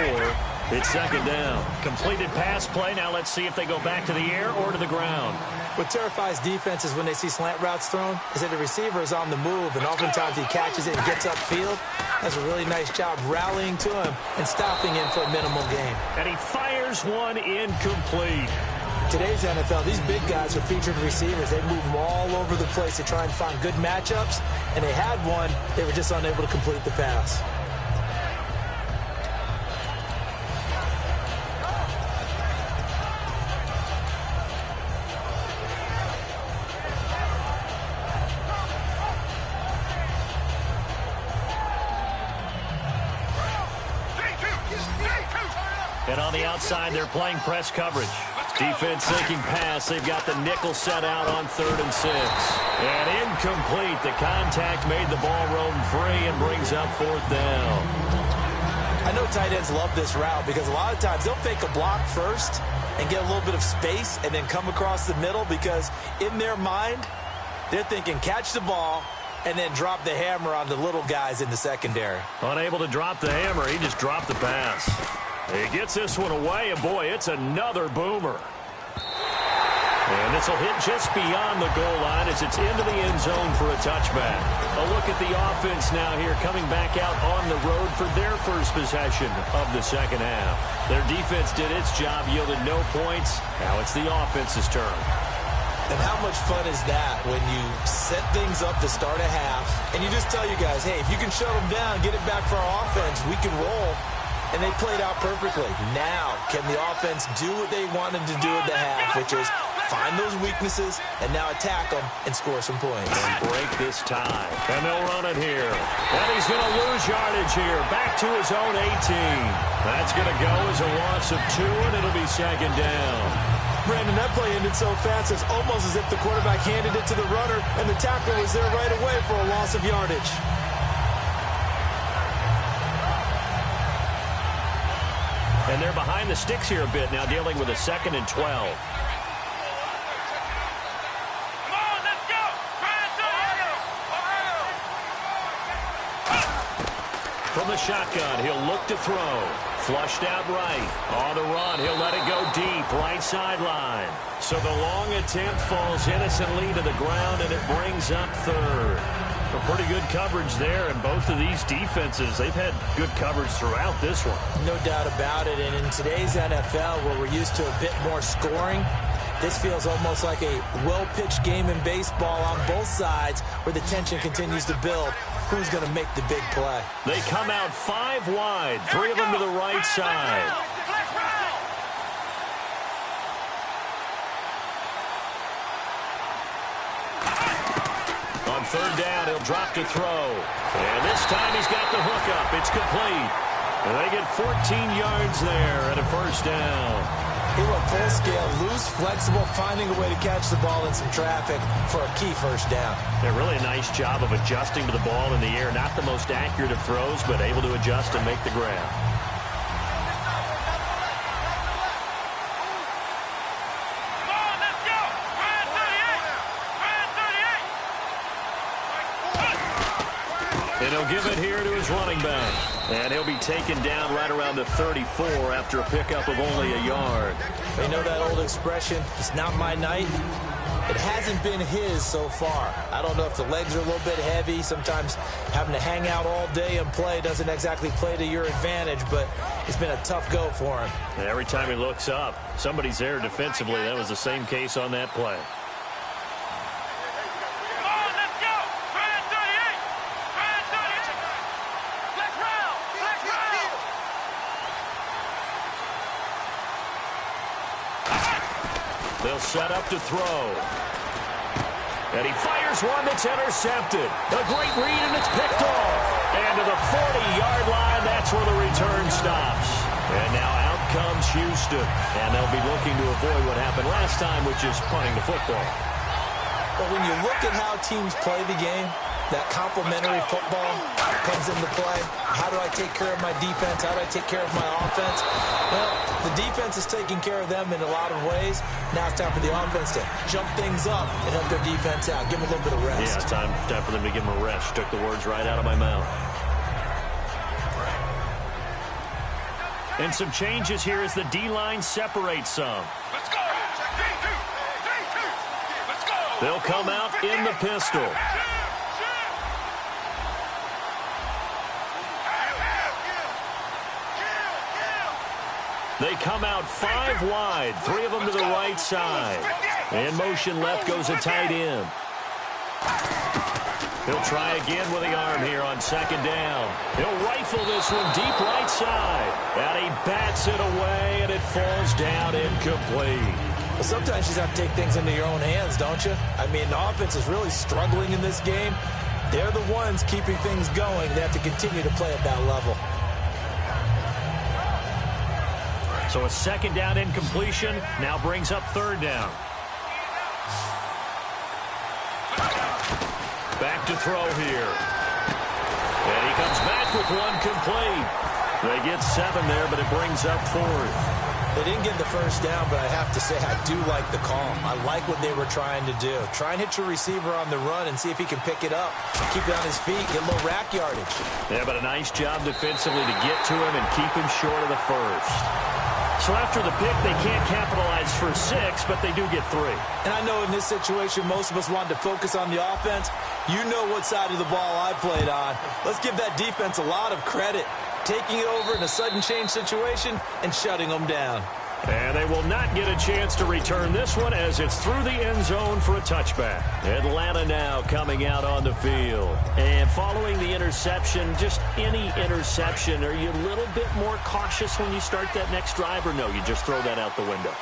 It's 2nd down. Completed pass play. Now let's see if they go back to the air or to the ground. What terrifies defenses when they see slant routes thrown is that the receiver is on the move, and oftentimes he catches it and gets upfield. Does a really nice job rallying to him and stopping him for a minimal gain. And he fires one incomplete. Today's NFL, these big guys are featured receivers. They move them all over the place to try and find good matchups, and they had one. They were just unable to complete the pass. And on the outside, they're playing press coverage. Defense thinking pass. They've got the nickel set out on 3rd and 6. And incomplete. The contact made the ball roam free and brings up 4th down. I know tight ends love this route because a lot of times they'll fake a block first and get a little bit of space and then come across the middle because in their mind, they're thinking catch the ball and then drop the hammer on the little guys in the secondary. Unable to drop the hammer, he just dropped the pass. He gets this one away, and boy, it's another boomer. And this will hit just beyond the goal line as it's into the end zone for a touchback. A look at the offense now here, coming back out on the road for their first possession of the 2nd half. Their defense did its job, yielded no points. Now it's the offense's turn. And how much fun is that when you set things up to start a half, and you just tell you guys, hey, if you can shut them down, get it back for our offense, we can roll. And they played out perfectly. Now, can the offense do what they wanted to do at the half, which is find those weaknesses and now attack them and score some points. And break this tie. And they'll run it here. And he's going to lose yardage here. Back to his own 18. That's going to go as a loss of 2, and it'll be 2nd down. Brandon, that play ended so fast, it's almost as if the quarterback handed it to the runner, and the tackle was there right away for a loss of yardage. And they're behind the sticks here a bit now, dealing with a 2nd and 12. Come on, let's go. From the shotgun, he'll look to throw. Flushed out right. On the run, he'll let it go deep, right sideline. So the long attempt falls innocently to the ground, and it brings up 3rd. A pretty good coverage there, and both of these defenses, they've had good coverage throughout this one. No doubt about it, and in today's NFL, where we're used to a bit more scoring, this feels almost like a well-pitched game in baseball on both sides where the tension continues to build. Who's going to make the big play? They come out 5 wide, 3 of them to the right side. On 3rd down, he'll drop to throw. And this time he's got the hook up. It's complete. And they get 14 yards there and a 1st down. He went full scale, loose, flexible, finding a way to catch the ball in some traffic for a key 1st down. Yeah, really a nice job of adjusting to the ball in the air. Not the most accurate of throws, but able to adjust and make the grab. And he'll give it here to his running back. And he'll be taken down right around the 34 after a pickup of only a yard. They know that old expression, it's not my night. It hasn't been his so far. I don't know if the legs are a little bit heavy. Sometimes having to hang out all day and play doesn't exactly play to your advantage, but it's been a tough go for him. And every time he looks up, somebody's there defensively. That was the same case on that play. Come on, let's go. 38. 38. Let's run. They'll set up to throw. And he fires one that's intercepted. A great read, and it's picked off. And to the 40-yard line, that's where the return stops. And now out comes Houston. And they'll be looking to avoid what happened last time, which is punting the football. But when you look at how teams play the game, that complementary football comes into play. How do I take care of my defense? How do I take care of my offense? Well, the defense is taking care of them in a lot of ways. Now it's time for the offense to jump things up and help their defense out. Give them a little bit of rest. Yeah, it's time for them to give them a rest. Took the words right out of my mouth. And some changes here as the D-line separates some. Let's go! 3-2! 3-2! Let's go! They'll come out in the pistol. They come out 5 wide, 3 of them to the right side. In motion left goes a tight end. He'll try again with the arm here on second down. He'll rifle this one deep right side. And he bats it away, and it falls down incomplete. Well, sometimes you just have to take things into your own hands, don't you? I mean, the offense is really struggling in this game. They're the ones keeping things going. They have to continue to play at that level. So a second down incompletion now brings up third down. Back to throw here. And he comes back with one complete. They get 7 there, but it brings up 4th. They didn't get the first down, but I have to say I do like the call. I like what they were trying to do. Try and hit your receiver on the run and see if he can pick it up. Keep it on his feet, get a little rack yardage. Yeah, but a nice job defensively to get to him and keep him short of the first. So after the pick, they can't capitalize for 6, but they do get 3. And I know in this situation, most of us wanted to focus on the offense. You know what side of the ball I played on. Let's give that defense a lot of credit. Taking it over in a sudden change situation and shutting them down. And they will not get a chance to return this one as it's through the end zone for a touchback. Atlanta now coming out on the field. And following the interception, just any interception, are you a little bit more cautious when you start that next drive, or no, you just throw that out the window?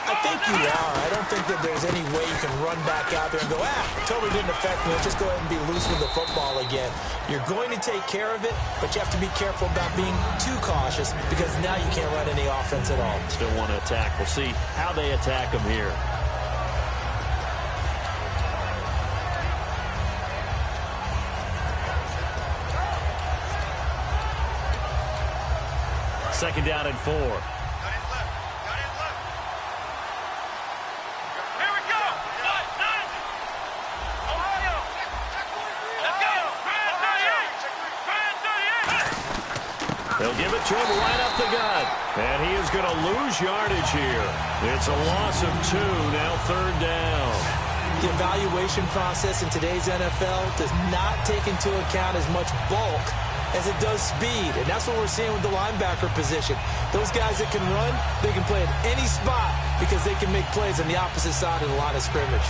I think you are. I don't think that there's any way you can run back out there and go, totally didn't affect me. Let's just go ahead and be loose with the football again. You're going to take care of it, but you have to be careful about being too cautious because now you can't run any offense at all. Still want to attack. We'll see how they attack them here. Second down and 4. They'll give it to him right up the gut. And he is going to lose yardage here. It's a loss of 2, now third down. The evaluation process in today's NFL does not take into account as much bulk as it does speed. And that's what we're seeing with the linebacker position. Those guys that can run, they can play at any spot because they can make plays on the opposite side of the line of scrimmage.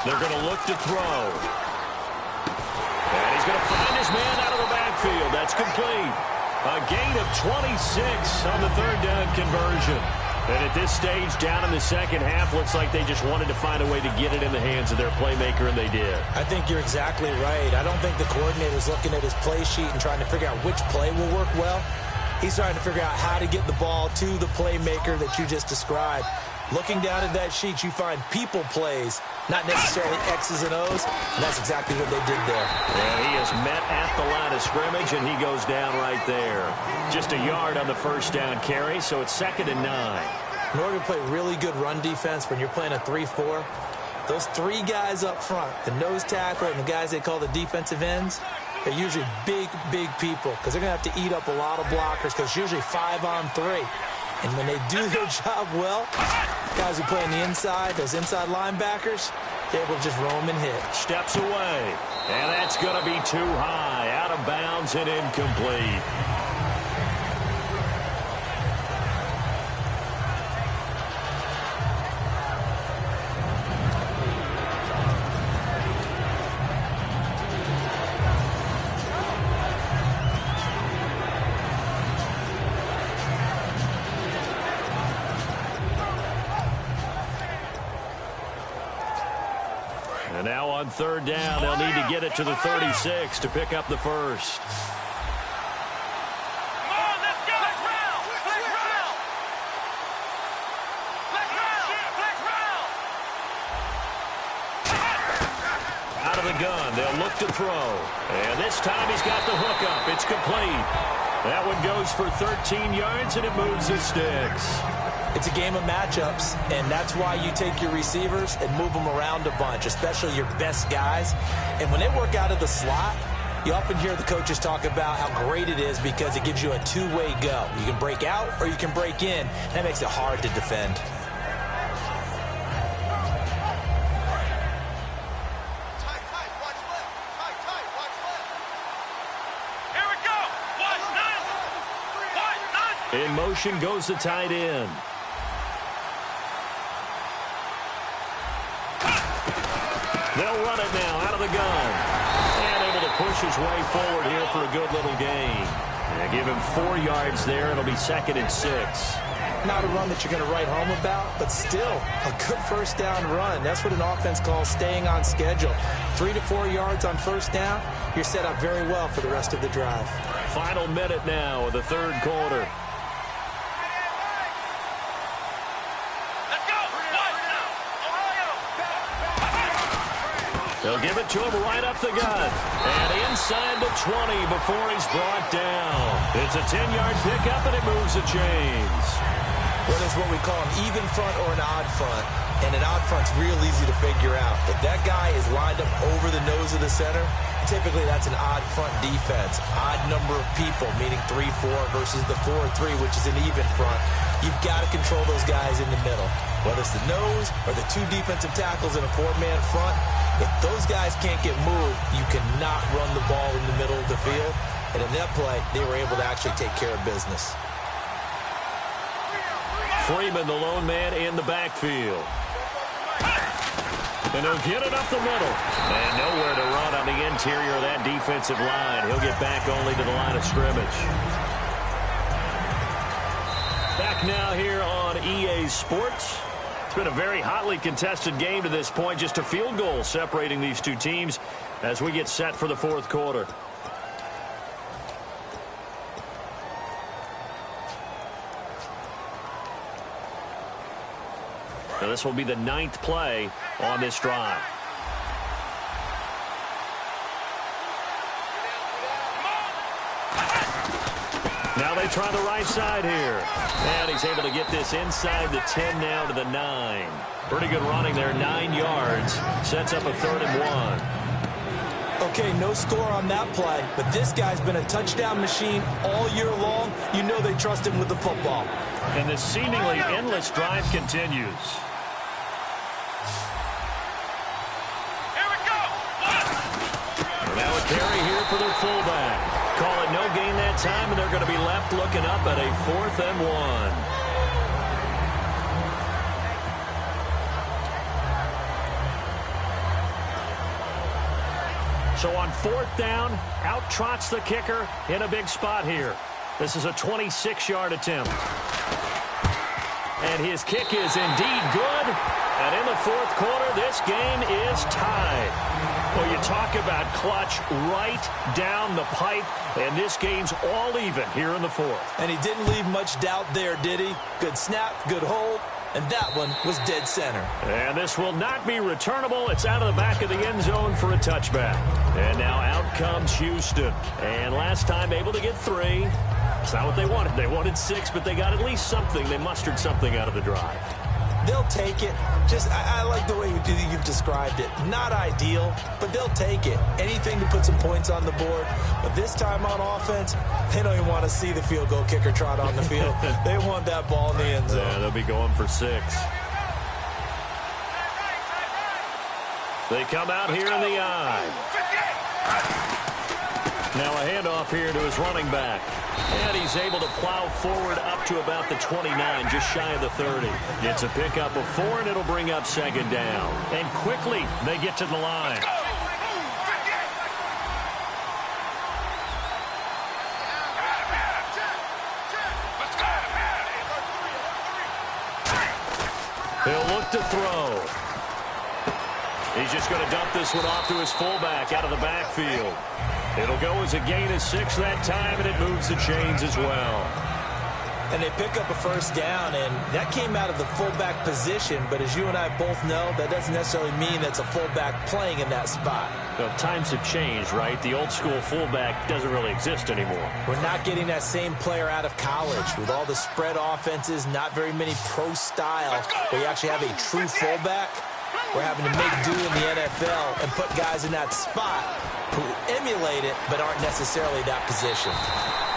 They're going to look to throw. And he's going to find his man out of the backfield. That's complete. A gain of 26 on the third down conversion. And at this stage, down in the second half, looks like they just wanted to find a way to get it in the hands of their playmaker, and they did. I think you're exactly right. I don't think the coordinator's looking at his play sheet and trying to figure out which play will work well. He's trying to figure out how to get the ball to the playmaker that you just described. Looking down at that sheet, you find people plays, not necessarily X's and O's, and that's exactly what they did there. And he is met at the line of scrimmage, and he goes down right there. Just a yard on the first down carry, so it's 2nd and 9. In order to play really good run defense when you're playing a 3-4, those 3 guys up front, the nose tackle and the guys they call the defensive ends, they're usually big, big people because they're going to have to eat up a lot of blockers because it's usually 5-on-3. And when they do their job well, guys who play on the inside, those inside linebackers, they're able to just roam and hit. Steps away. And that's going to be too high. Out of bounds and incomplete. And now on third down, they'll need to get it to the 36 to pick up the first. Out of the gun, they'll look to throw. And this time he's got the hook up. It's complete. That one goes for 13 yards, and it moves the sticks. It's a game of matchups, and that's why you take your receivers and move them around a bunch, especially your best guys. And when they work out of the slot, you often hear the coaches talk about how great it is because it gives you a two-way go. You can break out or you can break in. That makes it hard to defend. In motion goes the tight end. They'll run it now out of the gun. And able to push his way forward here for a good little gain. And give him 4 yards there. It'll be 2nd and 6. Not a run that you're going to write home about, but still a good first down run. That's what an offense calls staying on schedule. 3 to 4 yards on first down. You're set up very well for the rest of the drive. Final minute now of the third quarter. They'll give it to him right up the gut. And inside the 20 before he's brought down. It's a 10-yard pickup, and it moves the chains. Well, it's what we call an even front or an odd front. And an odd front's real easy to figure out. If that guy is lined up over the nose of the center, typically that's an odd front defense. Odd number of people, meaning 3-4 versus the 4-3, which is an even front. You've got to control those guys in the middle. Whether it's the nose or the 2 defensive tackles in a 4-man front, if those guys can't get moved, you cannot run the ball in the middle of the field. And in that play, they were able to actually take care of business. Freeman, the lone man in the backfield. And he'll get it up the middle. And nowhere to run on the interior of that defensive line. He'll get back only to the line of scrimmage. Back now here on EA Sports. It's been a very hotly contested game to this point. Just a field goal separating these two teams as we get set for the fourth quarter. Now this will be the 9th play on this drive. Now they try the right side here. And he's able to get this inside the 10 now to the 9. Pretty good running there, 9 yards. Sets up a 3rd and 1. Okay, no score on that play, but this guy's been a touchdown machine all year long. You know they trust him with the football. And this seemingly endless drive continues. Now a carry here for their fullback. Call it no gain that time, and they're going to be left looking up at a 4th and 1. So on 4th down, out trots the kicker in a big spot here. This is a 26-yard attempt. And his kick is indeed good. And in the fourth quarter, this game is tied. Well, you talk about clutch right down the pipe, and this game's all even here in the fourth. And he didn't leave much doubt there, did he? Good snap, good hold, and that one was dead center. And this will not be returnable. It's out of the back of the end zone for a touchback. And now out comes Houston. And last time able to get 3. It's not what they wanted. They wanted 6, but they got at least something. They mustered something out of the drive. They'll take it. I like the way you've described it. Not ideal, but they'll take it. Anything to put some points on the board. But this time on offense, they don't even want to see the field goal kicker trot on the field. They want that ball in the end zone. Yeah, they'll be going for 6. They come out here in the eye. Now a handoff here to his running back. And he's able to plow forward up to about the 29, just shy of the 30. It's a pickup of 4, and it'll bring up 2nd down. And quickly, they get to the line. He'll look to throw. He's just going to dump this one off to his fullback out of the backfield. It'll go as a gain of 6 that time, and it moves the chains as well. And they pick up a first down, and that came out of the fullback position. But as you and I both know, that doesn't necessarily mean that's a fullback playing in that spot. Well, times have changed, right? The old school fullback doesn't really exist anymore. We're not getting that same player out of college. With all the spread offenses, not very many pro style, where you actually have a true fullback. We're having to make do in the NFL and put guys in that spot who emulate it but aren't necessarily that position.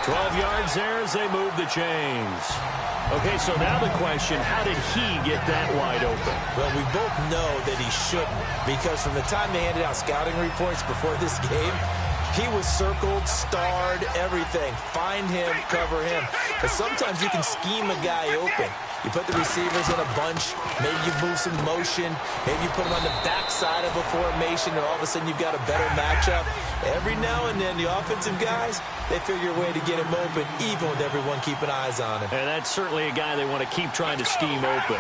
12 yards there as they move the chains. Okay, so now the question, how did he get that wide open? Well, we both know that he shouldn't, because from the time they handed out scouting reports before this game, he was circled, starred, everything. Find him, cover him. But sometimes you can scheme a guy open. You put the receivers in a bunch, maybe you move some motion, maybe you put them on the backside of a formation, and all of a sudden you've got a better matchup. Every now and then, the offensive guys, they figure a way to get him open, even with everyone keeping eyes on him. And that's certainly a guy they want to keep trying to scheme open.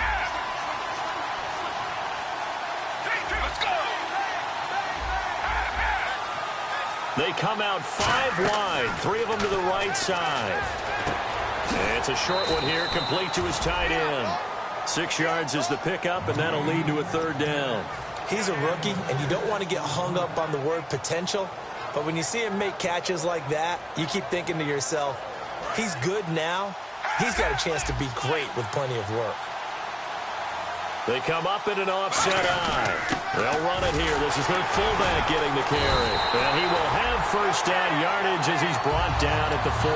They come out 5 wide, 3 of them to the right side. And it's a short one here, complete to his tight end. 6 yards is the pickup, and that'll lead to a 3rd down. He's a rookie, and you don't want to get hung up on the word potential. But when you see him make catches like that, you keep thinking to yourself, he's good now. He's got a chance to be great with plenty of work. They come up in an offset eye. They'll run it here. This is their fullback getting the carry. And he will have first down yardage as he's brought down at the 41.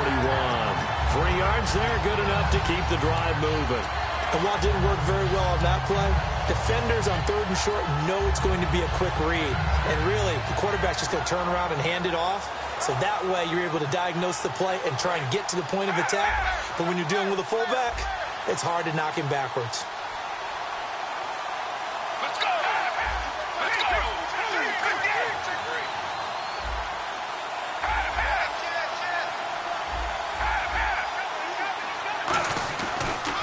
3 yards there, good enough to keep the drive moving. And while it didn't work very well on that play, defenders on 3rd and short know it's going to be a quick read. And really, the quarterback's just going to turn around and hand it off. So that way you're able to diagnose the play and try and get to the point of attack. But when you're dealing with a fullback, it's hard to knock him backwards.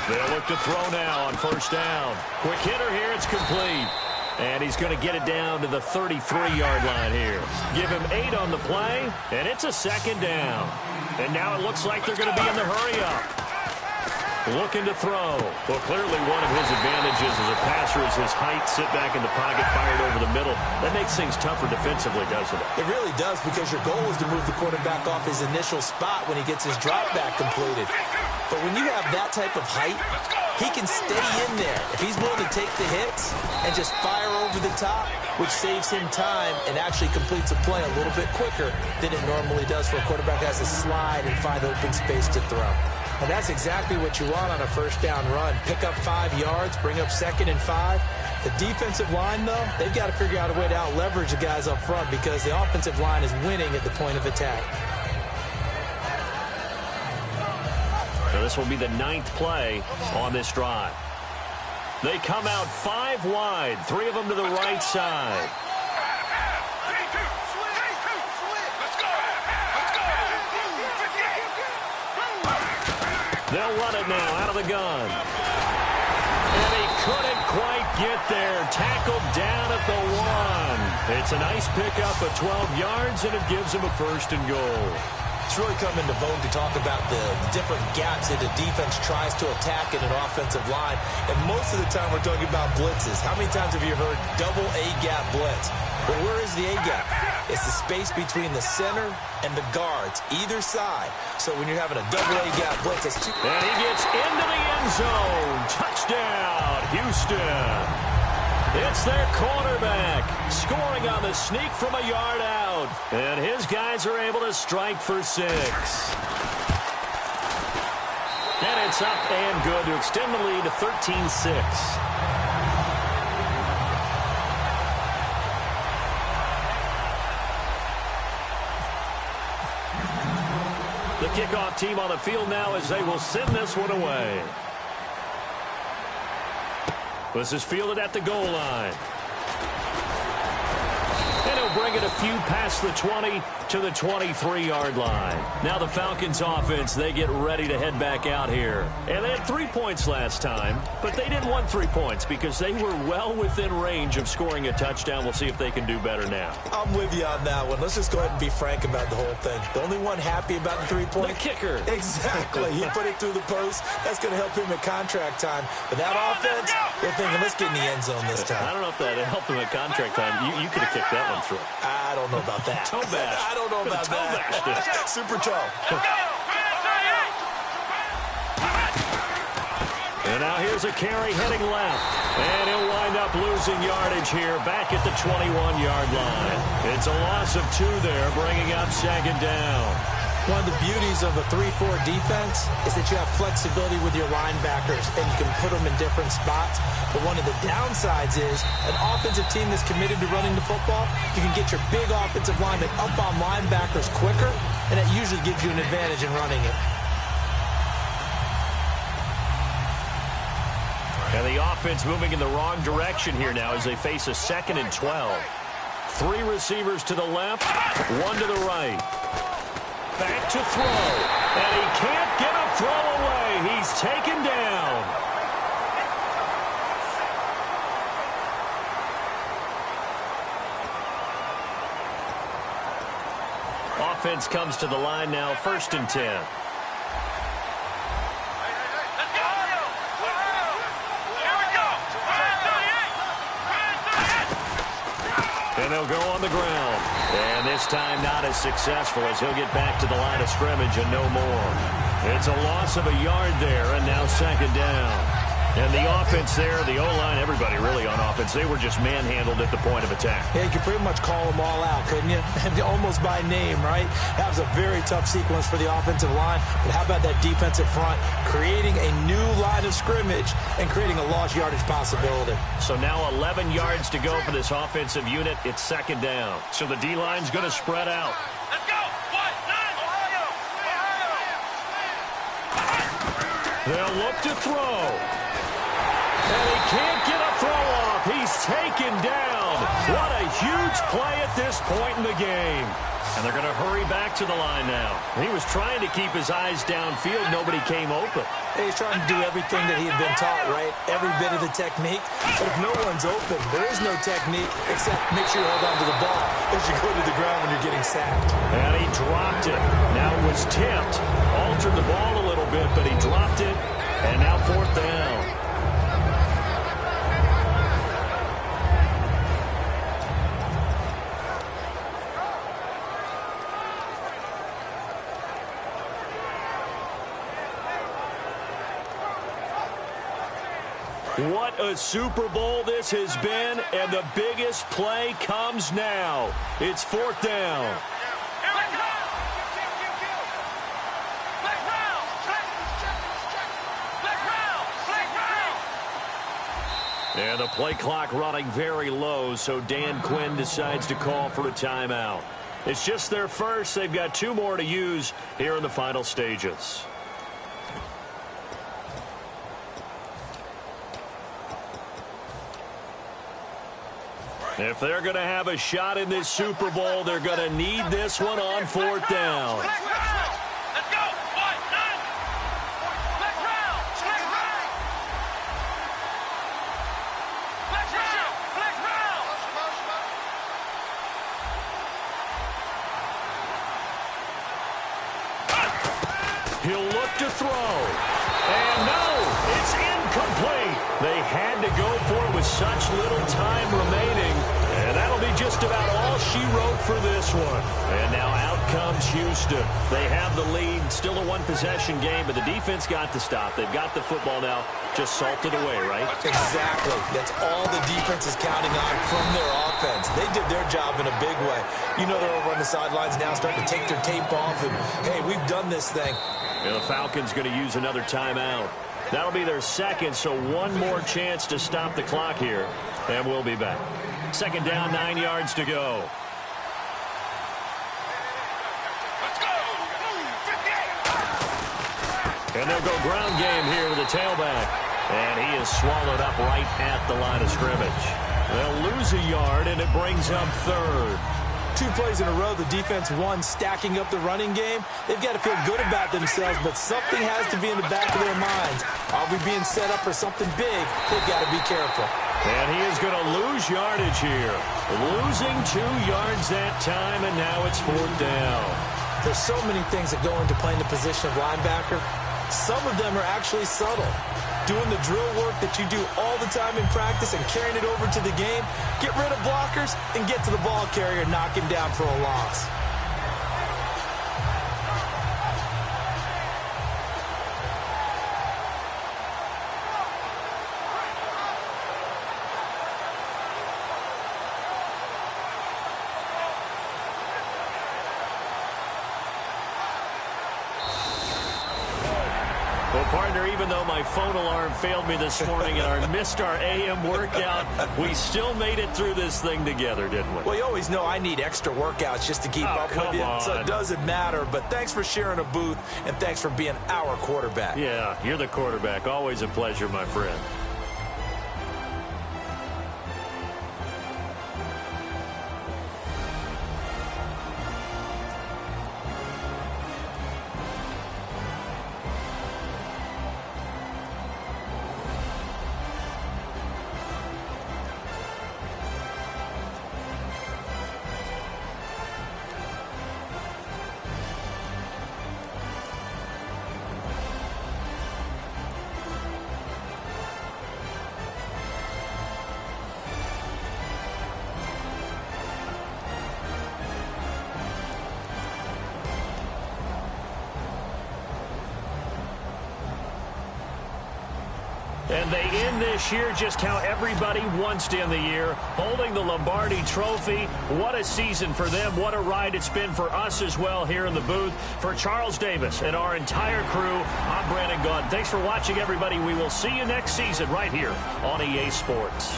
They'll look to throw now on first down. Quick hitter here, it's complete. And he's going to get it down to the 33-yard line here. Give him 8 on the play, and it's a 2nd down. And now it looks like they're going to be in the hurry-up. Looking to throw. Well, clearly one of his advantages as a passer is his height, sit back in the pocket, fired over the middle. That makes things tougher defensively, doesn't it? It really does, because your goal is to move the quarterback off his initial spot when he gets his drop back completed. But when you have that type of height, he can stay in there. If he's willing to take the hits and just fire over the top, which saves him time and actually completes a play a little bit quicker than it normally does for a quarterback that has to slide and find open space to throw. And that's exactly what you want on a first down run. Pick up 5 yards, bring up 2nd and 5. The defensive line, though, they've got to figure out a way to out-leverage the guys up front, because the offensive line is winning at the point of attack. So this will be the 9th play on this drive. They come out 5 wide, 3 of them to the right side. They'll run it now out of the gun. And he couldn't quite get there. Tackled down at the 1. It's a nice pickup of 12 yards, and it gives him a 1st and goal. It's really come into vogue to talk about the different gaps that the defense tries to attack in an offensive line. And most of the time we're talking about blitzes. How many times have you heard double A-gap blitz? Well, where is the A-gap? It's the space between the center and the guards, either side. So when you're having a double A-gap blitz, that's 2. And he gets into the end zone. Touchdown, Houston. It's their cornerback scoring on the sneak from a yard out. And his guys are able to strike for 6. And it's up and good to extend the lead to 13-6. The kickoff team on the field now as they will send this one away. This is fielded at the goal line. And he'll bring it a few past the 20 to the 23-yard line. Now the Falcons offense, they get ready to head back out here. And they had 3 points last time, but they didn't want 3 points because they were well within range of scoring a touchdown. We'll see if they can do better now. I'm with you on that one. Let's just go ahead and be frank about the whole thing. The only one happy about the 3-point? The kicker. Exactly. He put it through the post. That's going to help him at contract time. But that offense, they're thinking, let's get in the end zone this time. I don't know if that helped him at contract time. You could have kicked that one through. I don't know about that. Toe bash. I don't know about that. Super toe. And now here's a carry heading left. And he'll wind up losing yardage here back at the 21-yard line. It's a loss of 2 there, bringing up second down. One of the beauties of a 3-4 defense is that you have flexibility with your linebackers, and you can put them in different spots. But one of the downsides is an offensive team that's committed to running the football, you can get your big offensive linemen up on linebackers quicker, and that usually gives you an advantage in running it. And the offense moving in the wrong direction here now as they face a 2nd and 12. 3 receivers to the left, 1 to the right. Back to throw, and he can't get a throw away. He's taken down. Offense comes to the line now, 1st and 10. And they'll go on the ground. And this time not as successful as he'll get back to the line of scrimmage and no more. It's a loss of a yard there, and now 2nd down. And the offense there, the O-line, everybody really on offense, they were just manhandled at the point of attack. Yeah, you could pretty much call them all out, couldn't you? Almost by name, right? That was a very tough sequence for the offensive line. But how about that defensive front? Creating a new line of scrimmage and creating a lost yardage possibility. So now 11 yards to go for this offensive unit. It's 2nd down. So the D-line's going to spread out. Let's go! 1, 9. They'll look to throw. And he can't get a throw off. He's taken down. What a huge play at this point in the game. And they're going to hurry back to the line now. He was trying to keep his eyes downfield. Nobody came open. He's trying to do everything that he had been taught, right? Every bit of the technique. But if no one's open, there is no technique except make sure you hold on to the ball as you go to the ground when you're getting sacked. And he dropped it. Now it was tipped. Altered the ball a little bit, but he dropped it. And now 4th down. What a Super Bowl this has been, and the biggest play comes now. It's 4th down. And the play clock running very low, so Dan Quinn decides to call for a timeout. It's just their first. They've got 2 more to use here in the final stages. If they're going to have a shot in this Super Bowl, they're going to need this one on 4th down. Let's go! 1, 9. Let's round! He'll look to throw. And no, it's incomplete. They had to go for it with such little time remaining. And that'll be just about all she wrote for this one. And now out comes Houston. They have the lead. Still a 1-possession game, but the defense got to stop. They've got the football now. Just salted away, right? Exactly. That's all the defense is counting on from their offense. They did their job in a big way. You know they're over on the sidelines now starting to take their tape off. And, hey, we've done this thing. And the Falcons going to use another timeout. That'll be their second, so one more chance to stop the clock here. And we'll be back. Second down, 9 yards to go. Let's go! 58! And they'll go ground game here with the tailback. And he is swallowed up right at the line of scrimmage. They'll lose a yard, and it brings up third. 2 plays in a row, the defense won, stacking up the running game. They've got to feel good about themselves, but something has to be in the back of their minds. Are we being set up for something big? They've got to be careful. And he is going to lose yardage here. Losing 2 yards that time, and now it's 4th down. There's so many things that go into playing the position of linebacker. Some of them are actually subtle. Doing the drill work that you do all the time in practice and carrying it over to the game. Get rid of blockers and get to the ball carrier and knock him down for a loss. Well, partner, even though my phone alarm failed me this morning and I missed our AM workout, we still made it through this thing together, didn't we? Well, you always know I need extra workouts just to keep up with you, so it doesn't matter. But thanks for sharing a booth, and thanks for being our quarterback. Yeah, you're the quarterback. Always a pleasure, my friend. And they end this year just how everybody wants to end the year, holding the Lombardi Trophy. What a season for them. What a ride it's been for us as well here in the booth. For Charles Davis and our entire crew, I'm Brandon Gaudin. Thanks for watching, everybody. We will see you next season right here on EA Sports.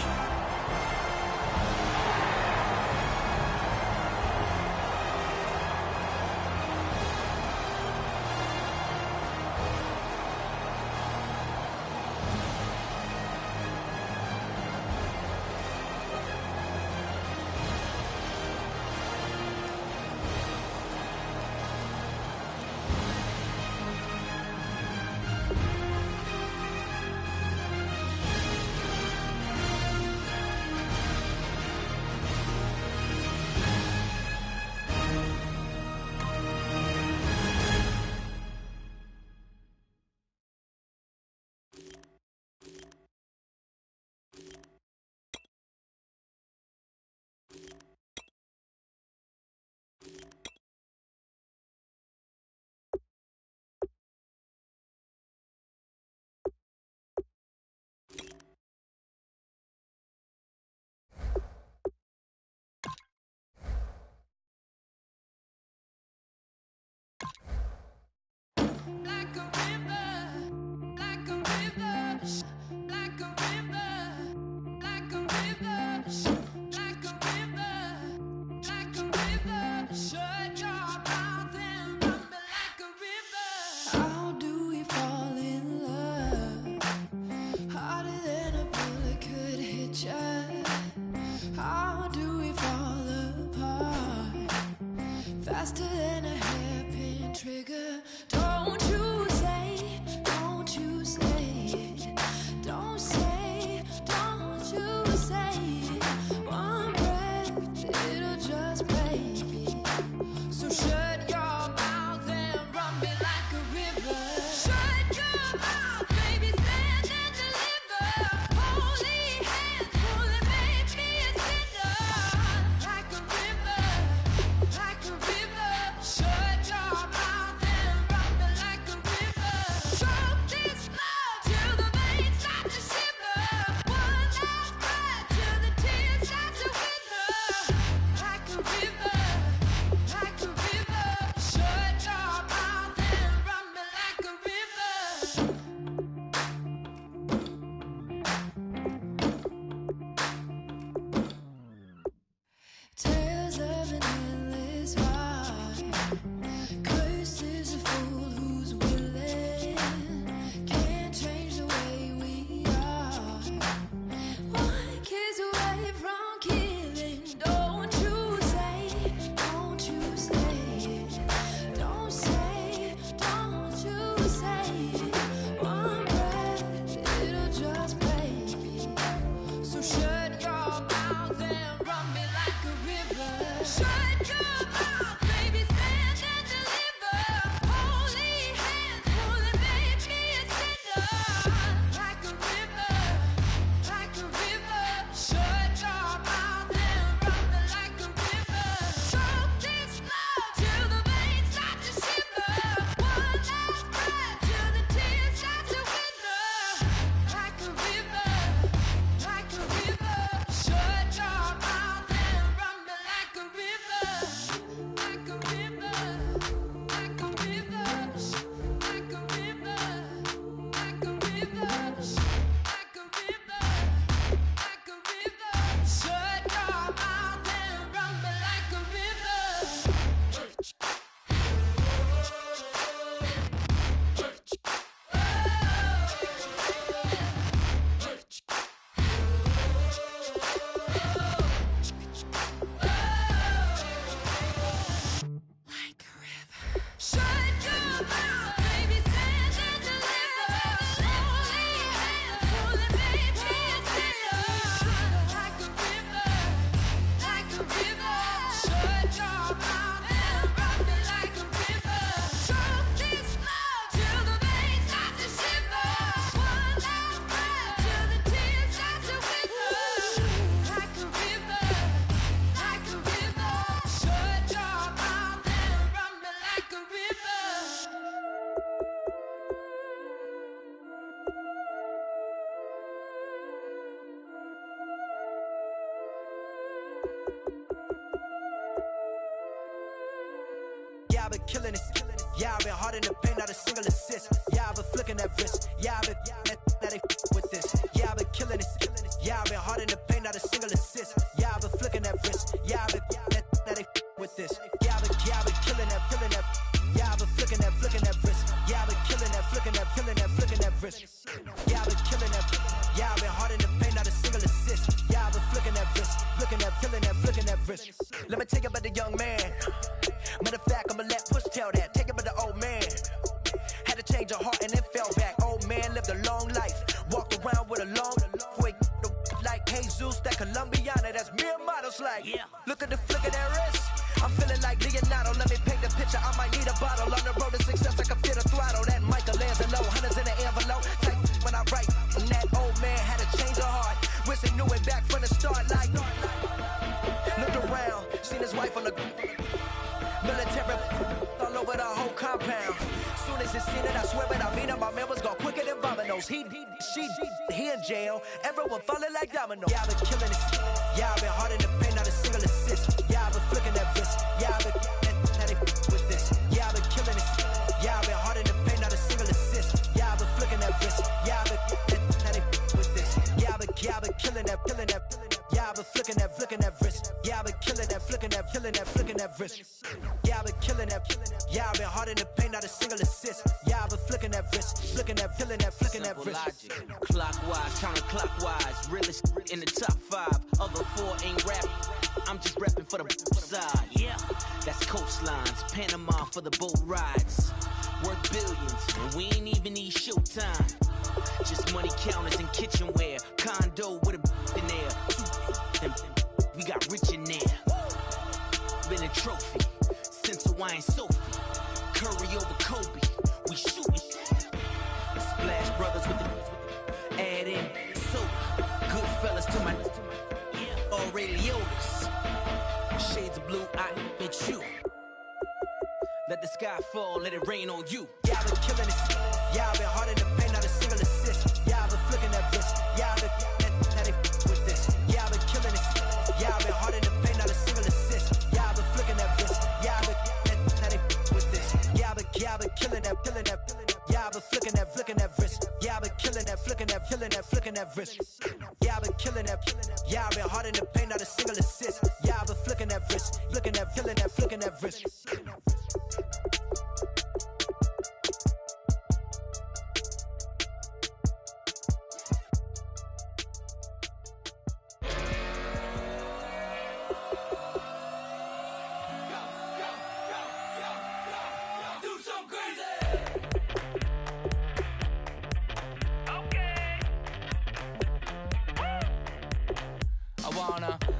Faster than a hairpin trigger. Don't you say, don't you say, don't say, don't you say. One breath, it'll just break. So shut your mouth and run me like a river. Shut your mouth, baby, stand and deliver. Holy hands, pulling, make me a sinner. Like a river, like a river. Shut your mouth and run me like a river. Choke this love till the veins start to shiver. One last breath till the tears start to wither. Like a river. killing it. Yeah, I've been hard in the paint, not a single assist. Yeah, I've been flicking that wrist. Yeah, I've been that they with this. Yeah, I've been killing it. Yeah, I've been hard in the paint, not a single assist. Yeah, I've been flicking that wrist. Yeah, I've been that they with this. Yeah, I've been killing that. Yeah, I've been flicking that wrist. Yeah, I've been killing that, flicking that wrist. Yeah, I've been killing that. Yeah, I've been hard in the paint, not a single assist. Yeah, I've been flicking that wrist, flicking that wrist. Let me tell you about the young man. Matter of fact, I'ma let Push tell that. Take it about the old man. Had to change her heart and then fell back. Old man lived a long life. Walked around with a long way like Jesus, that Colombiana. That's mere models like. Yeah. Look at the flick of that wrist. I'm feeling like Leonardo. Let me paint the picture. I might need a bottle. On the road to success, I can fit a throttle. That Michelangelo, hundreds in the envelope. Type when I write. And that old man had to change her heart. Wish he knew it back from the start. Like, looked around, seen his wife on the military all over the whole compound. Soon as he seen it, I swear it, I mean it. My man was gone quicker than Domino's. He in jail. Everyone falling like dominoes. Yeah, I've been killing it. Yeah, I've been hard in the paint, not a single assist. Yeah, I've been flicking that wrist. Yeah, I've been with this. Yeah, I've been killing it. Yeah, I've been hard in the paint, not a single assist. Yeah, I've been flicking that wrist. Yeah, I've been with this. Yeah, I've been killing that. Yeah, I've been flicking that wrist. Yeah, I've been killing that, flicking that wrist. Yeah, I've been killing that. Yeah, I've been hard in the paint, not a single assist. Yeah, I've been flicking that wrist, flicking that wrist. Logic, clockwise, counterclockwise, realest in the top 5. Other 4 ain't rap. I'm just repping for the side. Yeah, that's coastlines, Panama for the boat rides. Worth billions, and we ain't even need showtime. Just money counters and kitchenware. Condo with a in there. We got rich in there. Been a trophy since Hawaiian Sophie. Curry over Kobe. We shootin'. Splash Brothers with the add in soda. Good fellas to my already Leotas. Shades of blue, I admit you. Let the sky fall, let it rain on you. Yeah, I've been killing it. Yeah, I've been hard in the paint, not a single assist. Yeah, I've been flicking that wrist. Yeah, I've been with this. Yeah, I've been killing it. Yeah, I've been hard in the paint, not a single assist. Yeah, I've been flicking that wrist. Yeah, I've been with this. Yeah, I've been killing that. Yeah, I've been flicking that wrist. Yeah, I've been killing that, flicking that wrist. Yeah, I've been killing that. Yeah, I've been hard in the paint, not a single assist. Yeah, I've been flicking that wrist, flicking that wrist.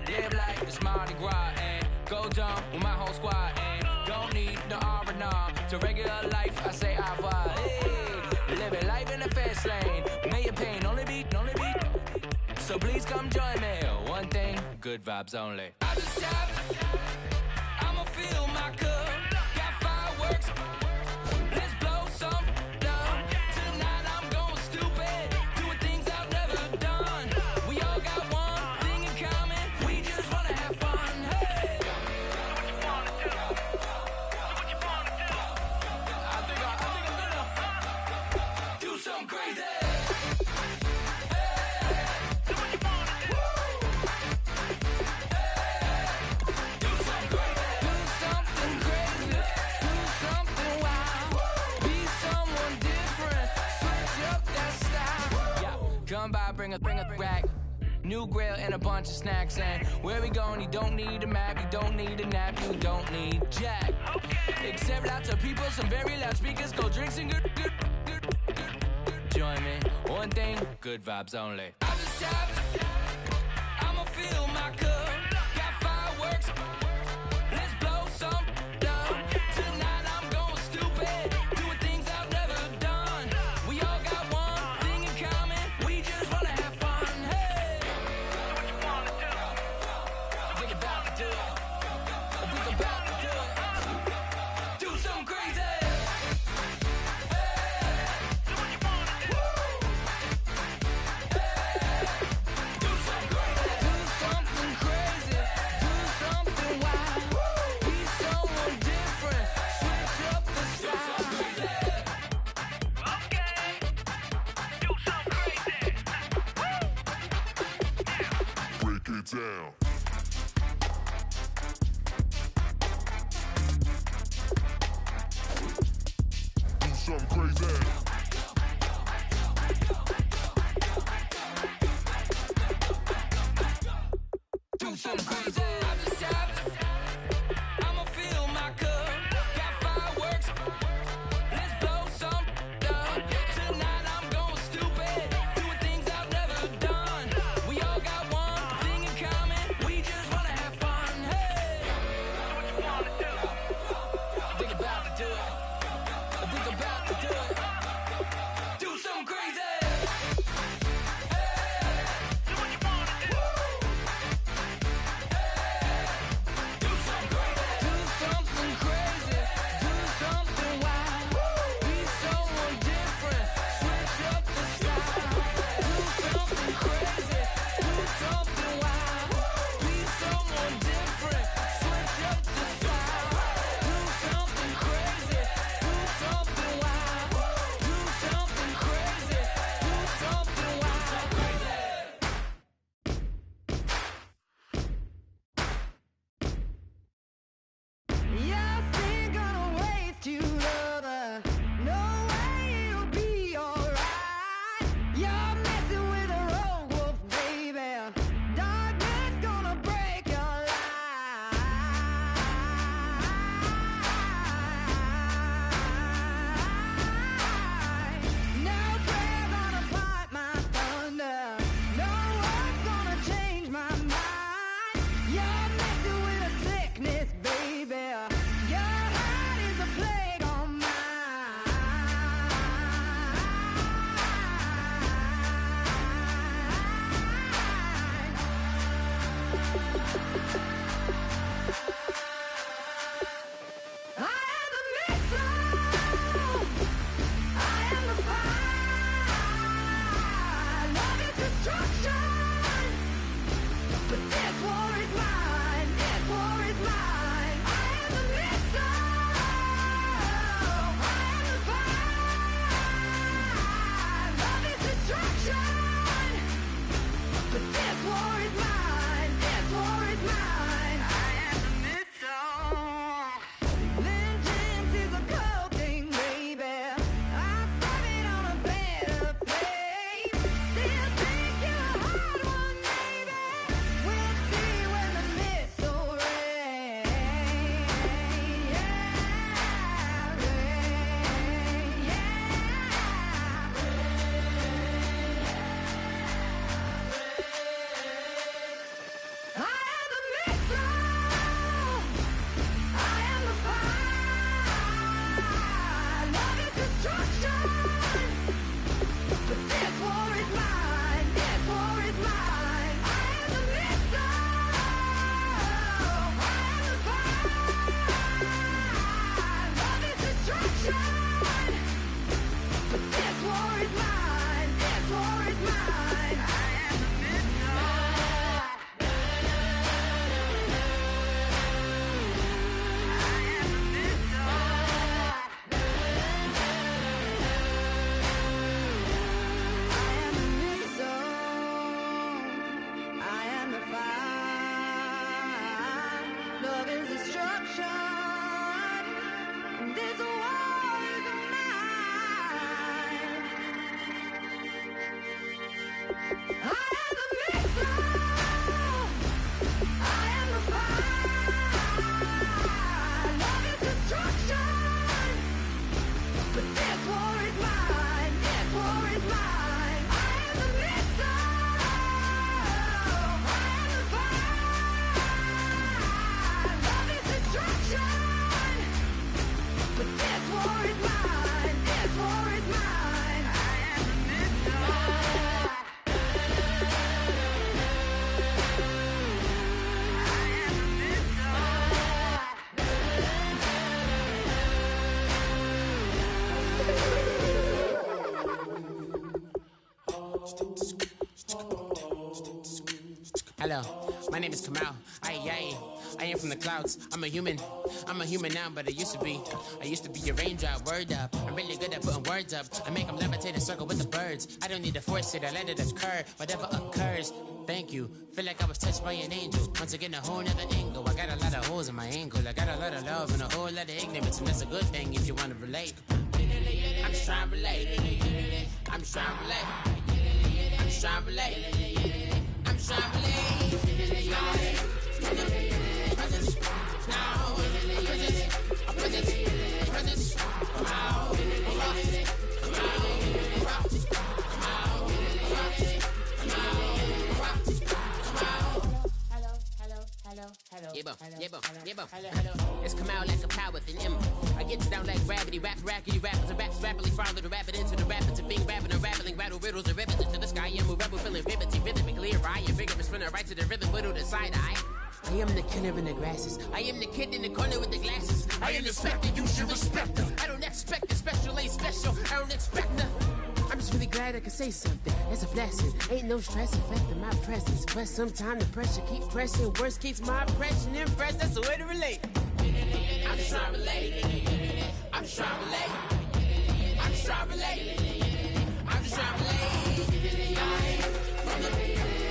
Live like it's Mardi Gras and go jump with my whole squad and don't need no R&R. To regular life, I say au revoir. Hey, living life in the fast lane. May your pain only be. So please come join me. One thing, good vibes only. I just tapped. I'ma fill my cup. Got fireworks. Let's blow some down. Tonight I'm going stupid. Doing things I've never done. We all got one thing in common. We just wanna have fun. Hey. What you wanna do? I think I'm gonna do something crazy. Come by, bring a rack. New grill and a bunch of snacks. And where we going, you don't need a map. You don't need a nap. You don't need jack. Except lots of people, some very loud speakers. Go drink some good. Join me. One thing, good vibes only. I just tapped. I'ma fill my cup. Got fireworks. Let's blow some down. Tonight I'm going stupid. Doing things I've never done. We all got one thing in common. We just wanna have fun. Hey. What you wanna do? Think about to do it. Think about to do it. Do something crazy. This war is mine. I am the missile. I am the fire. Love is destruction. But this war is mine. This war is mine. I am the missile. I am the fire. Love is destruction. But this war is mine. This war is mine. I am the missile. Hello, my name is Kamal. I am from the clouds. I'm a human now, but I used to be a raindrop. Word up, I'm really good at putting words up. I make them levitate and circle with the birds. I don't need to force it, I let it occur. Whatever occurs, thank you. Feel like I was touched by an angel. Once again, a whole nother angle. I got a lot of holes in my angle. I got a lot of love and a whole lot of ignorance, and that's a good thing if you want to relate. I'm just trying to relate. I'm just trying to relate. I'm just trying to relate. I'm just trying to relate. It's come out like a power with an M. I get you down like gravity, rap rackety rappers and raps rapidly follow the rabbit into the rapids and being rapping and rattling rattle riddles and rivets into the sky. I'm a rebel feeling rivety, rhythmic, clear eye, and vigorous spinner right to the rhythm, whittle the side eye. I am the killer in the grasses. I am the kid in the corner with the glasses. I am the specter, you should respect them. I don't expect the special, ain't special. I don't expect nothing. I'm just really glad I can say something. It's a blessing. Ain't no stress affecting my presence. But sometimes the pressure keep pressing. Worst keeps my impression impressed. That's the way to relate. I'm just trying to relate. I'm just trying to relate. I'm just trying to relate. I'm just trying to relate. From the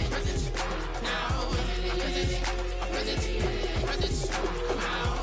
present now. Present. Come out.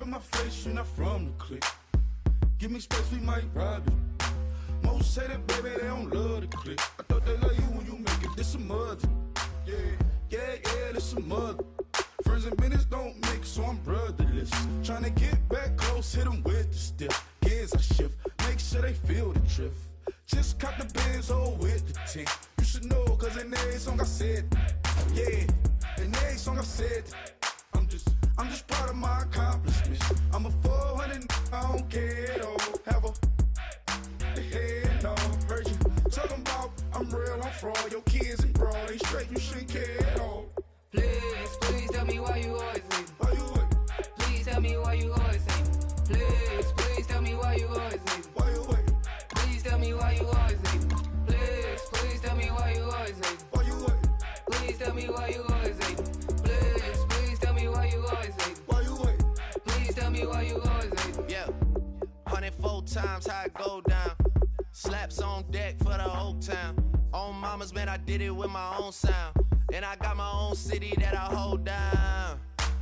in my face, you're not from the clique. Give me space, we might rob it. Most say that, baby, they don't love the clique. I thought they love you when you make it, this a mother. Yeah, this some mother. Friends and business don't mix, so I'm brotherless. Tryna get back close, hit them with the stiff. Gears I shift, make sure they feel the drift. Just caught the Benz, with the tint. You should know, cause in every song I said, yeah, in every song I said, I'm just proud of my accomplishments. I'm a 400, I don't care at all. Have a head on, heard you talking about I'm real, I'm fraud. Your kids and broad, they straight, you shouldn't care at all. Please tell me why you always leave. Why you what? Please tell me why you always leave. Please tell me why you always leave. Why you what? Please tell me why you always leave. Please tell me why you always leave. Why you what? Please tell me why you always leave. Please tell me why you always leave. Why you what? Please tell me why you always leave. Yeah, 104 times how it go down. Slaps on deck for the whole town. On mamas, man, I did it with my own sound. And I got my own city that I hold down.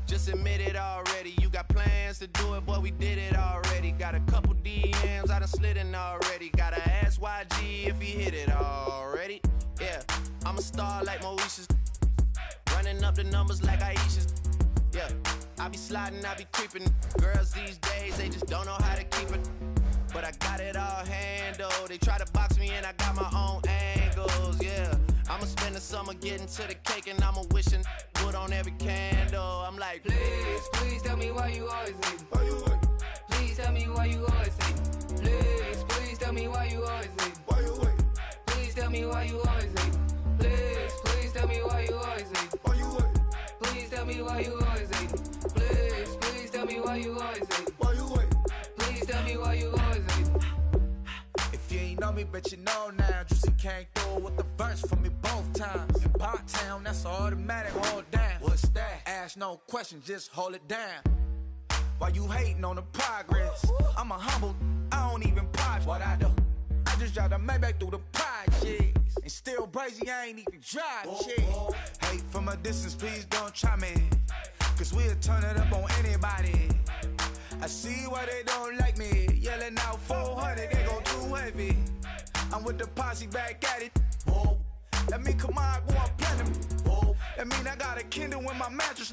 Just admit it already. You got plans to do it, boy, we did it already. Got a couple DMs, I done slid in already. Gotta ask YG if he hit it already. Yeah, I'm a star like Moesha's. Running up the numbers like Aisha's. Yeah, I be sliding, I be creeping. Girls these days, they just don't know how to keep it. But I got it all handled. They try to box me in, I got my own angles, yeah. I'ma spend the summer getting to the cake and I'ma wishing wood on every candle. I'm like, please tell me why you always leave. Why you what? Please tell me why you always leave. Please tell me why you always leave. Why you what? Please tell me why you always leave. Please tell me why you always leave. Why you what? Please tell me why you always leave. Please tell me why you always leave. Why you what? Please tell me why you always leave. If you ain't know me, bet you know now. Juicy came through with the verse for me both times. In Pot Town, that's automatic, hold down. What's that? Ask no question, just hold it down. Why you hating on the progress? I'm a humble, I don't even pause what I do. I just drive the Maybach through the projects. And still brazy, I ain't even drive shit. Hate from a distance, please don't try me. Cause we'll turn it up on anybody. I see why they don't like me. Yelling out 400, they go too heavy. I'm with the posse back at it. Whoa. That mean come on, go on platinum. Whoa. That mean I got a Kindle in my mattress.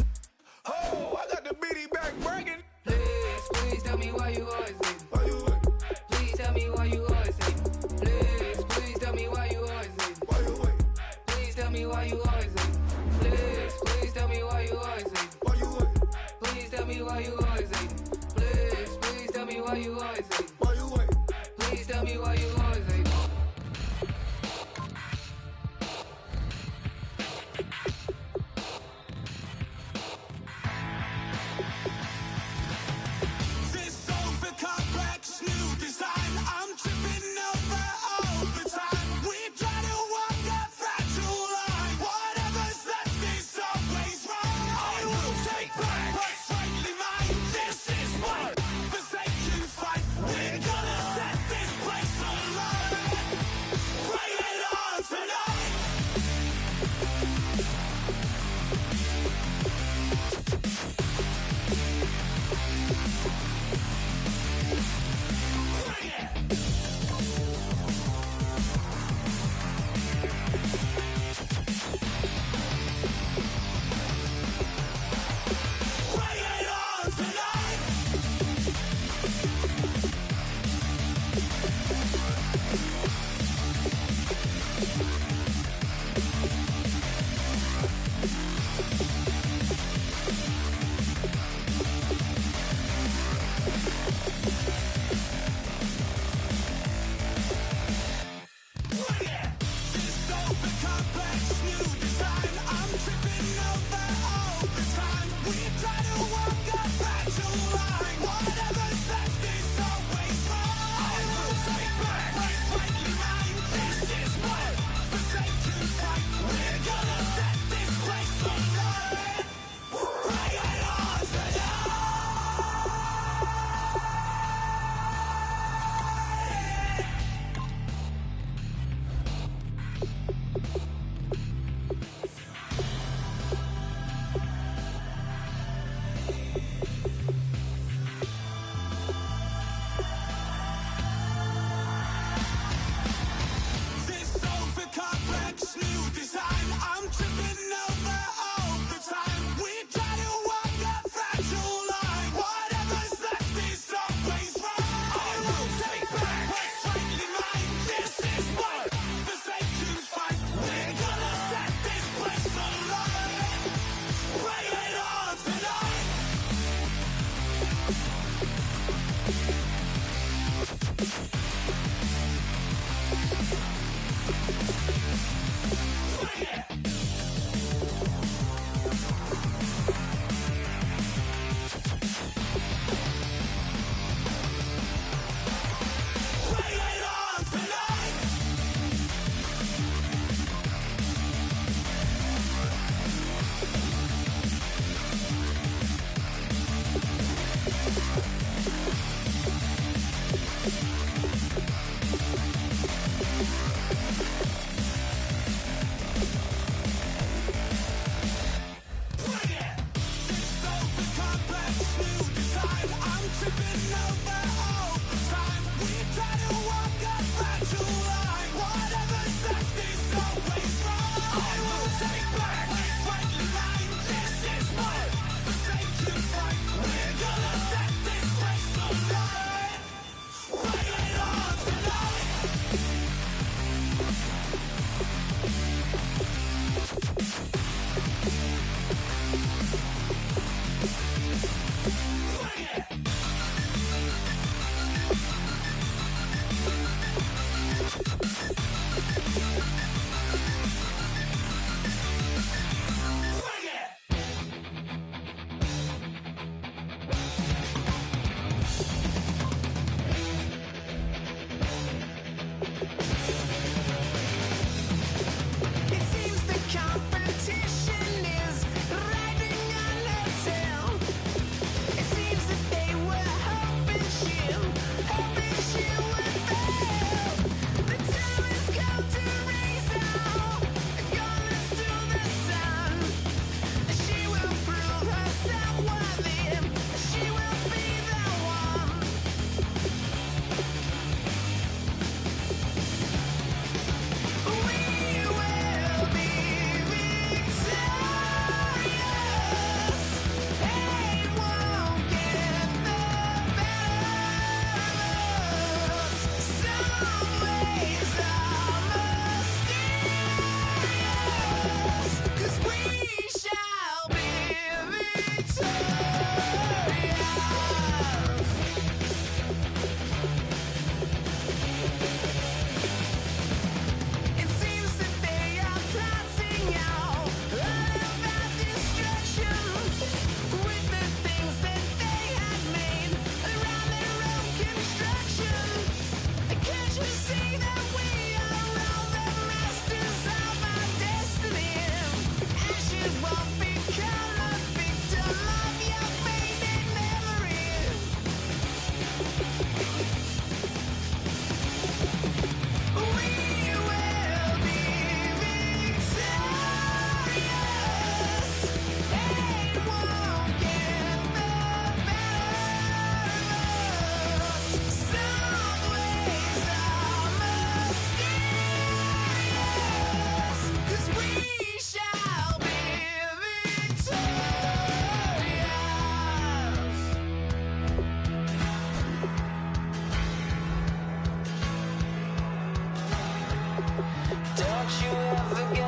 Oh, I got the BD back breaking. Please tell me why you always leave. Why you what? Please tell me why you always leave. Please tell me why you always leave. Why you what? Please tell me why you always leave. Please tell me why you always leave. Why you what? Please tell me why you always leave. Please tell me why you always leave. Why you what? Please tell me why you always leave. this over complex new design. I'm tripping over all the time. We try to walk a fragile line. Whatever's left is always right. I will take back what's rightly mine. This is my forsaken fight.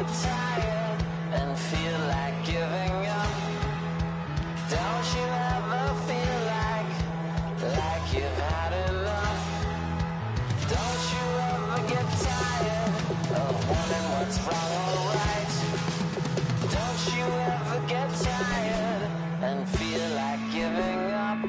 get tired and feel like giving up? Don't you ever feel like you've had enough? Don't you ever get tired of wondering what's wrong or right? Don't you ever get tired and feel like giving up?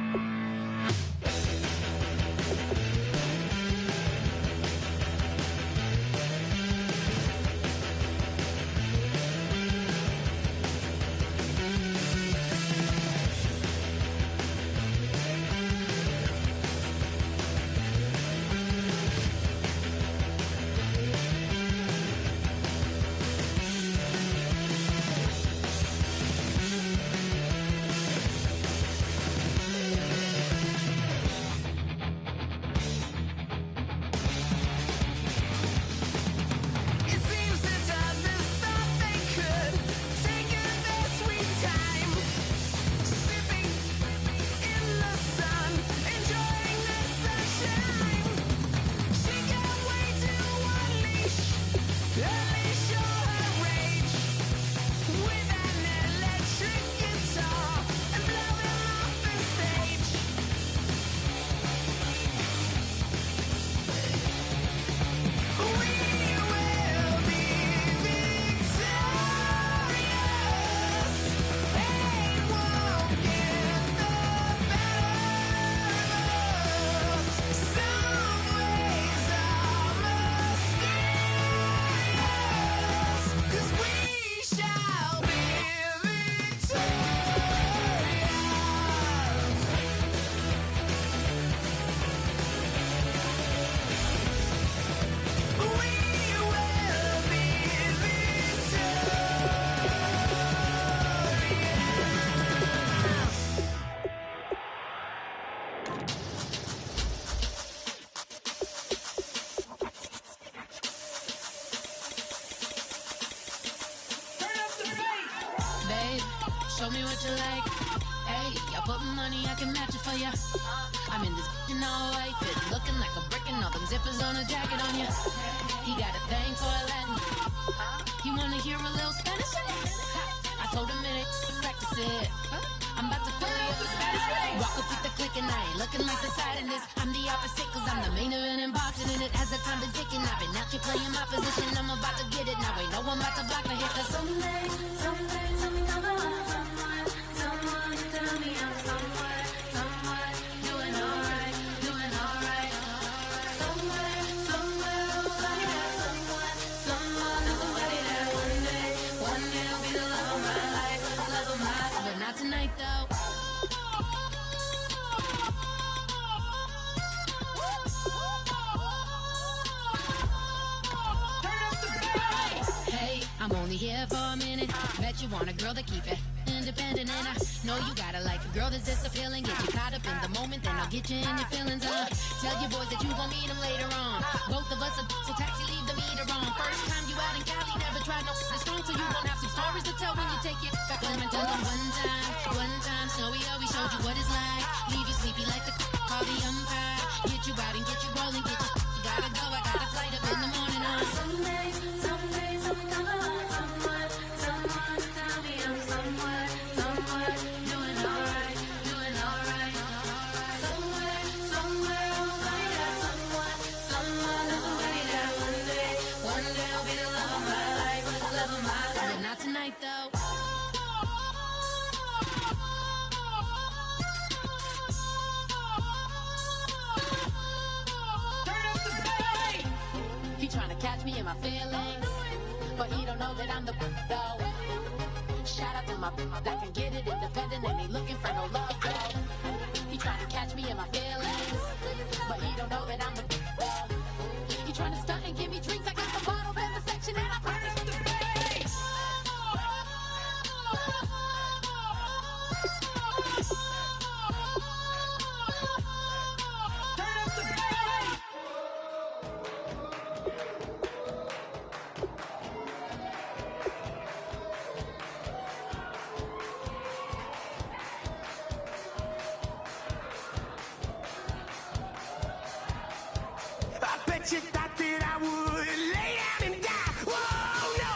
Show me what you like. Hey, I put money, I can match it for ya. I'm in this in all white fit, looking like a brick and all them zippers on a jacket on ya. He got a thing for Latin. He wanna hear a little Spanish? I told him it ain't practice it. I'm about to fully up the status. Rock up with the click and I ain't looking like the side in this. I'm the opposite cause I'm the main event in boxing and it has a time to ticking. I've been out here playing my position, I'm about to get it. Now ain't no one about to block the hit. Cause someday, tell me I'm the one. Someone tell me I'm somewhere, doing alright, somewhere, somebody that someone, somebody that one day will be the love of my life, but not tonight though. Hey, I'm only here for a minute. Bet you want a girl to keep it independent, and I know you gotta like a girl that's this appealing. Get you caught up in the moment, then I'll get you in your feelings. Tell your boys that you gon' meet them later on. Both of us are so taxi, leave the meter on. First time you out in Cali, never tried no this strong, so you gon' have some stories to tell when you take it back home and tell them one time, Snowy always showed you what it's like. Leave you sleepy like the call the umpire. Get you out and get you rolling, get you gotta go. I got a flight up in the morning on someday, someone come on, someone tell me I'm somewhere, doing alright, somewhere, somebody that somebody that one day will be the love of my life, but not tonight though. He tryna catch me in my feelings, but he don't know that I'm the though. Shout out to my that can get it independent and ain't looking for no love though. He tryna catch me in my feelings, but he don't know that I'm the though. He tryna stunt and give me drinks. I got the bottles in the section and I promise to pay. You thought that I would lay down and die. Whoa, no.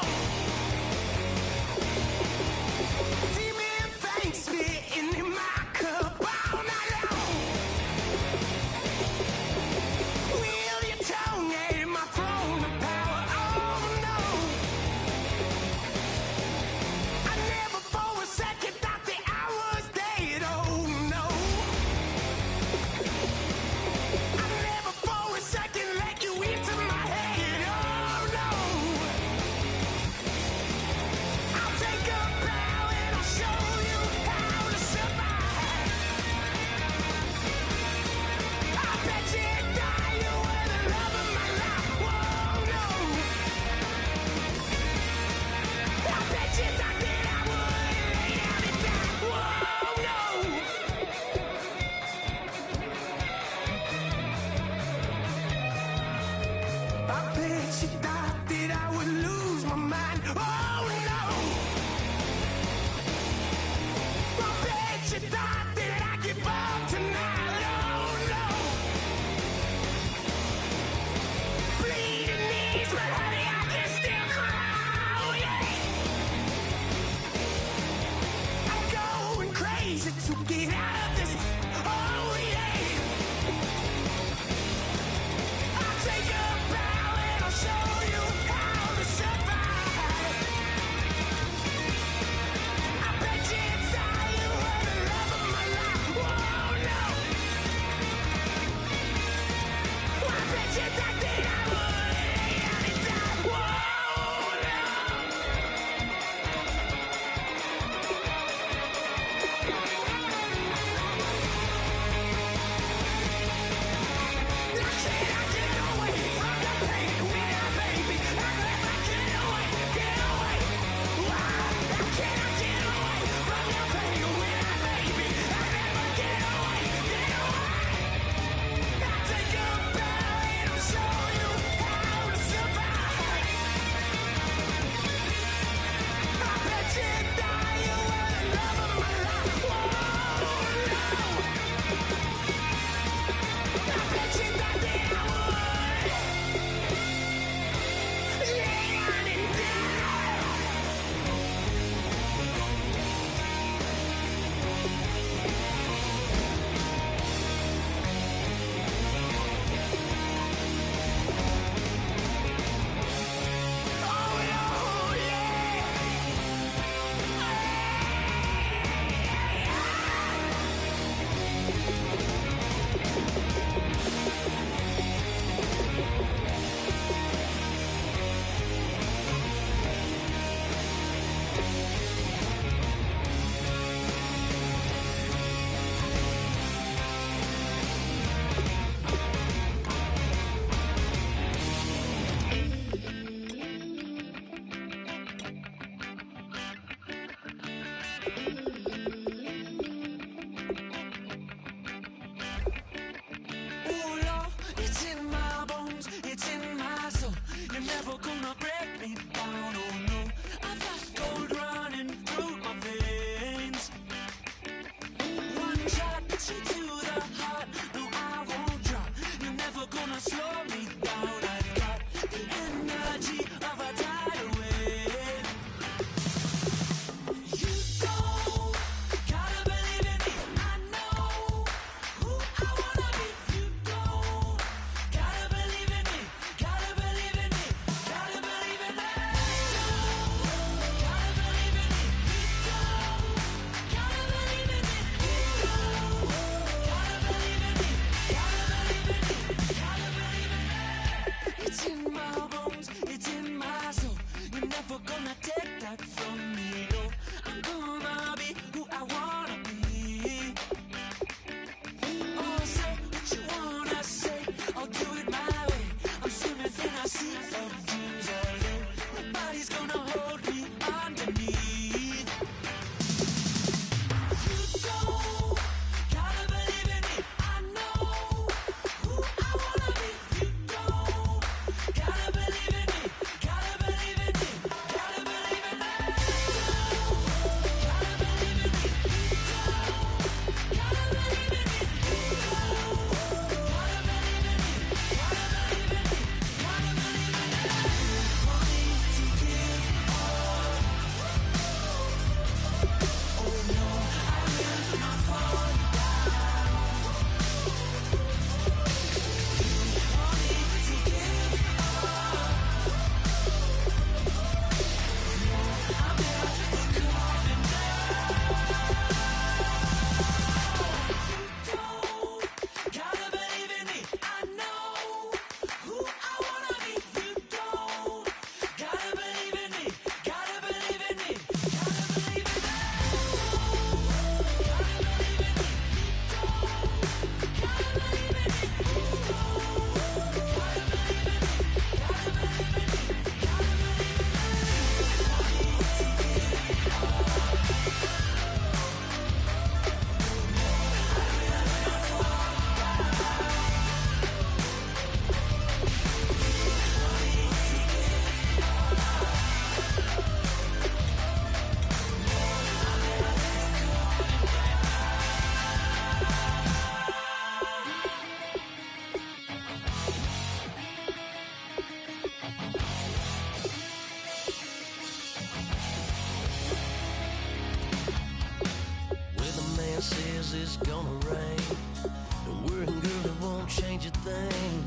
thing.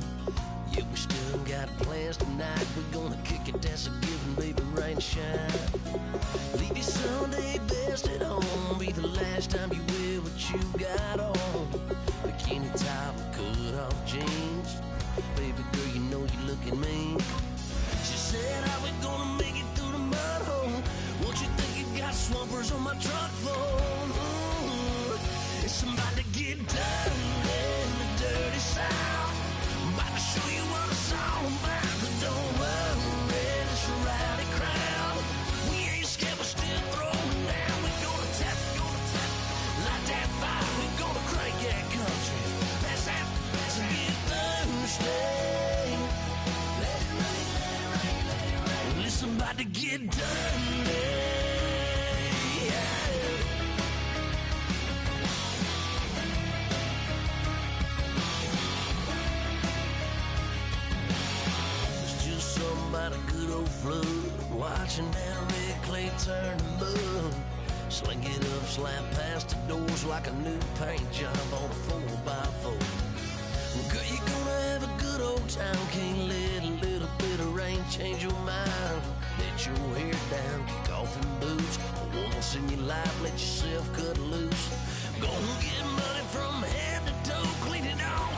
Yeah, we still got plans tonight. We're gonna kick it, that's a given, baby, rain or shine. Leave your Sunday best at home. Be the last time you wear what you got on. Bikini top and cut off jeans. Baby girl, you know you looking mean. She said, how we gonna make it through the mud hole? What you think you got swampers on my truck for? It's about to get dirty in the dirty South. I'm about to show you what it's all about. But don't worry, it's a rowdy crowd. We ain't scared, we're still throwing down. We're gonna tap, light that fire. We're gonna crank that country. That's that, that's a get Thursday. Let it rain, let it rain, let it rain. Well, it's about to get dirty. About a good old flood, watching that red clay turn to mud. Sling it up, slap past the doors like a new paint job on a 4x4. Well, girl, you're gonna have a good old time. Can't let a little bit of rain change your mind. Let your hair down, kick off in boots. Once in your life, let yourself cut loose. Gonna get money from head to toe, clean it off,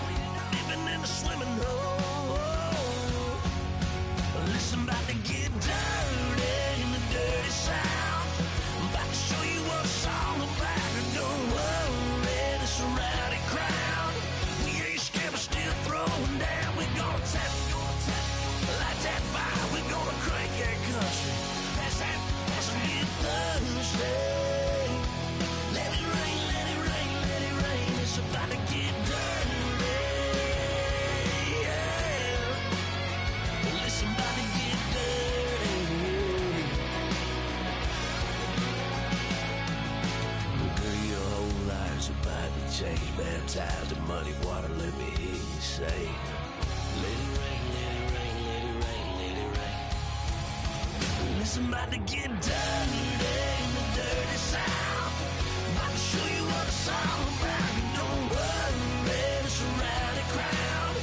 living in a swimming hole. Listen, about to get dirty in the dirty South. I'm about to show you what it's all about. And don't worry, it's a rowdy crowd. We ain't scared, we're still throwing down. We're gonna tap, light that fire. We're gonna crank that country. That's a good Thursday. Let it rain, let it rain, let it rain. It's about to get dirty. Listen, about to get dirty. Girl, your whole life's about to change. Baptized in muddy water, let me hear you say, let it rain, let it rain, let it rain, let it rain. Listen, about to get dirty in the dirty South. About to show you what it's all about. And don't worry, it's a rowdy crowd.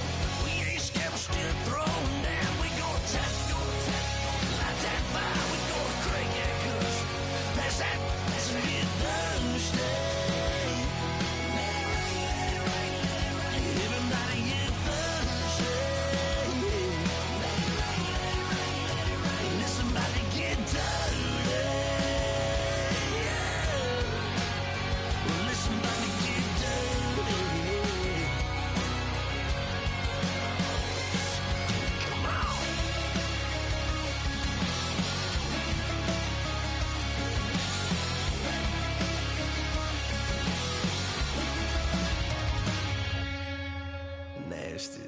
We ain't scared, we're still throwing down. Tap, light that fire. We're gonna crank that country. That's a good Thursday. Let it rain, let it rain, let it rain. Everybody get Thursday. Let it rain, let it rain, let it rain. Listen, about to get dirty. Well, listen, about to get dirty. Come on. Nasty.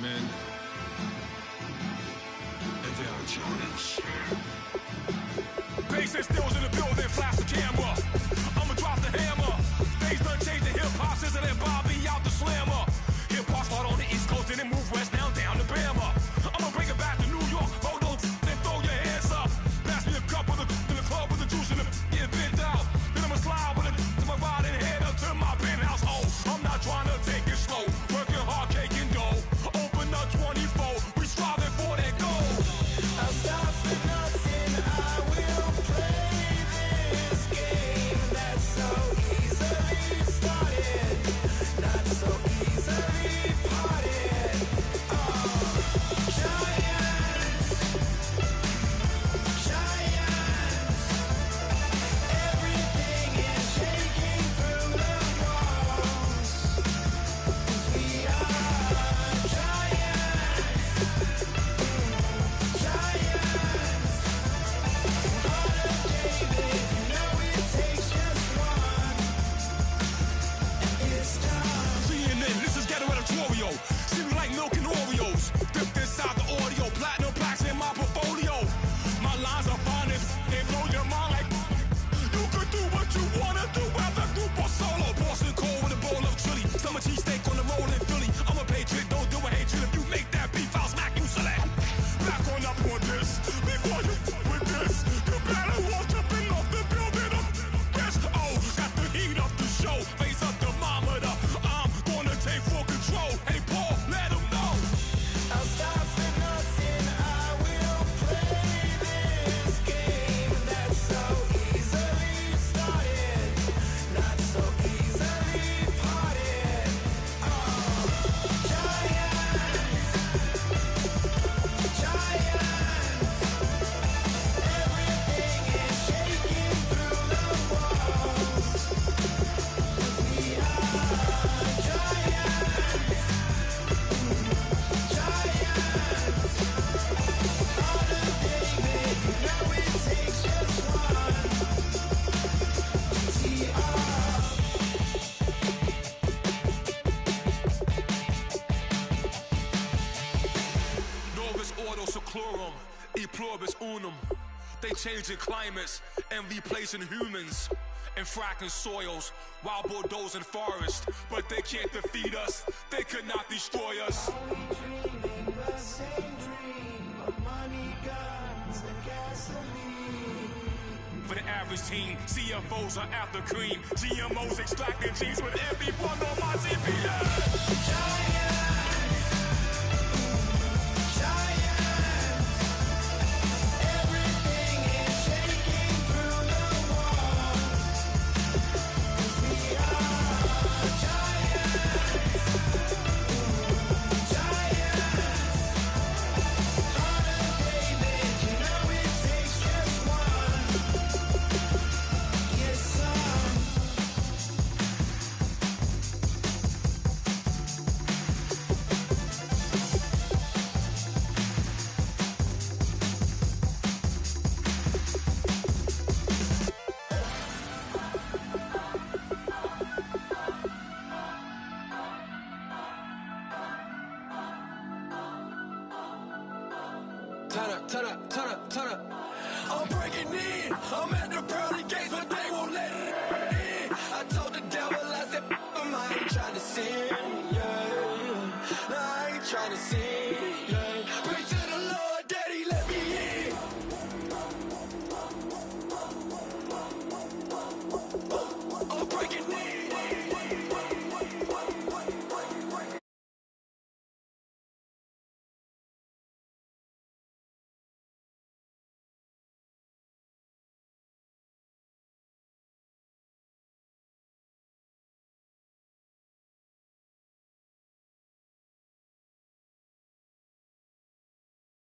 men. And they are challenged. Bass and stills in the building, flash the camera. I'ma drop the hammer. Things done changed the hip-hop, sizzle and Bobby out the slammer. Hip-hop start on the East Coast and then move west now down to Bama. I'ma bring it back to New York, hold on, then throw your hands up. Pass me a cup with in the club with the juice in the get bent out. Then I'ma slide with it to my ride and head up to my penthouse. Oh, I'm not trying to take it slow, working hard, cake and dough. Open up 24, we striving for that goal. I'll stop for nothing, I will play this game. they changing climates and replacing humans and fracking soils while bulldozing forests. But they can't defeat us, they could not destroy us. Are we dreaming the same dream of money, guns, and gasoline? For the average team, CFOs are after cream. GMOs extracting genes with everyone on my TPS.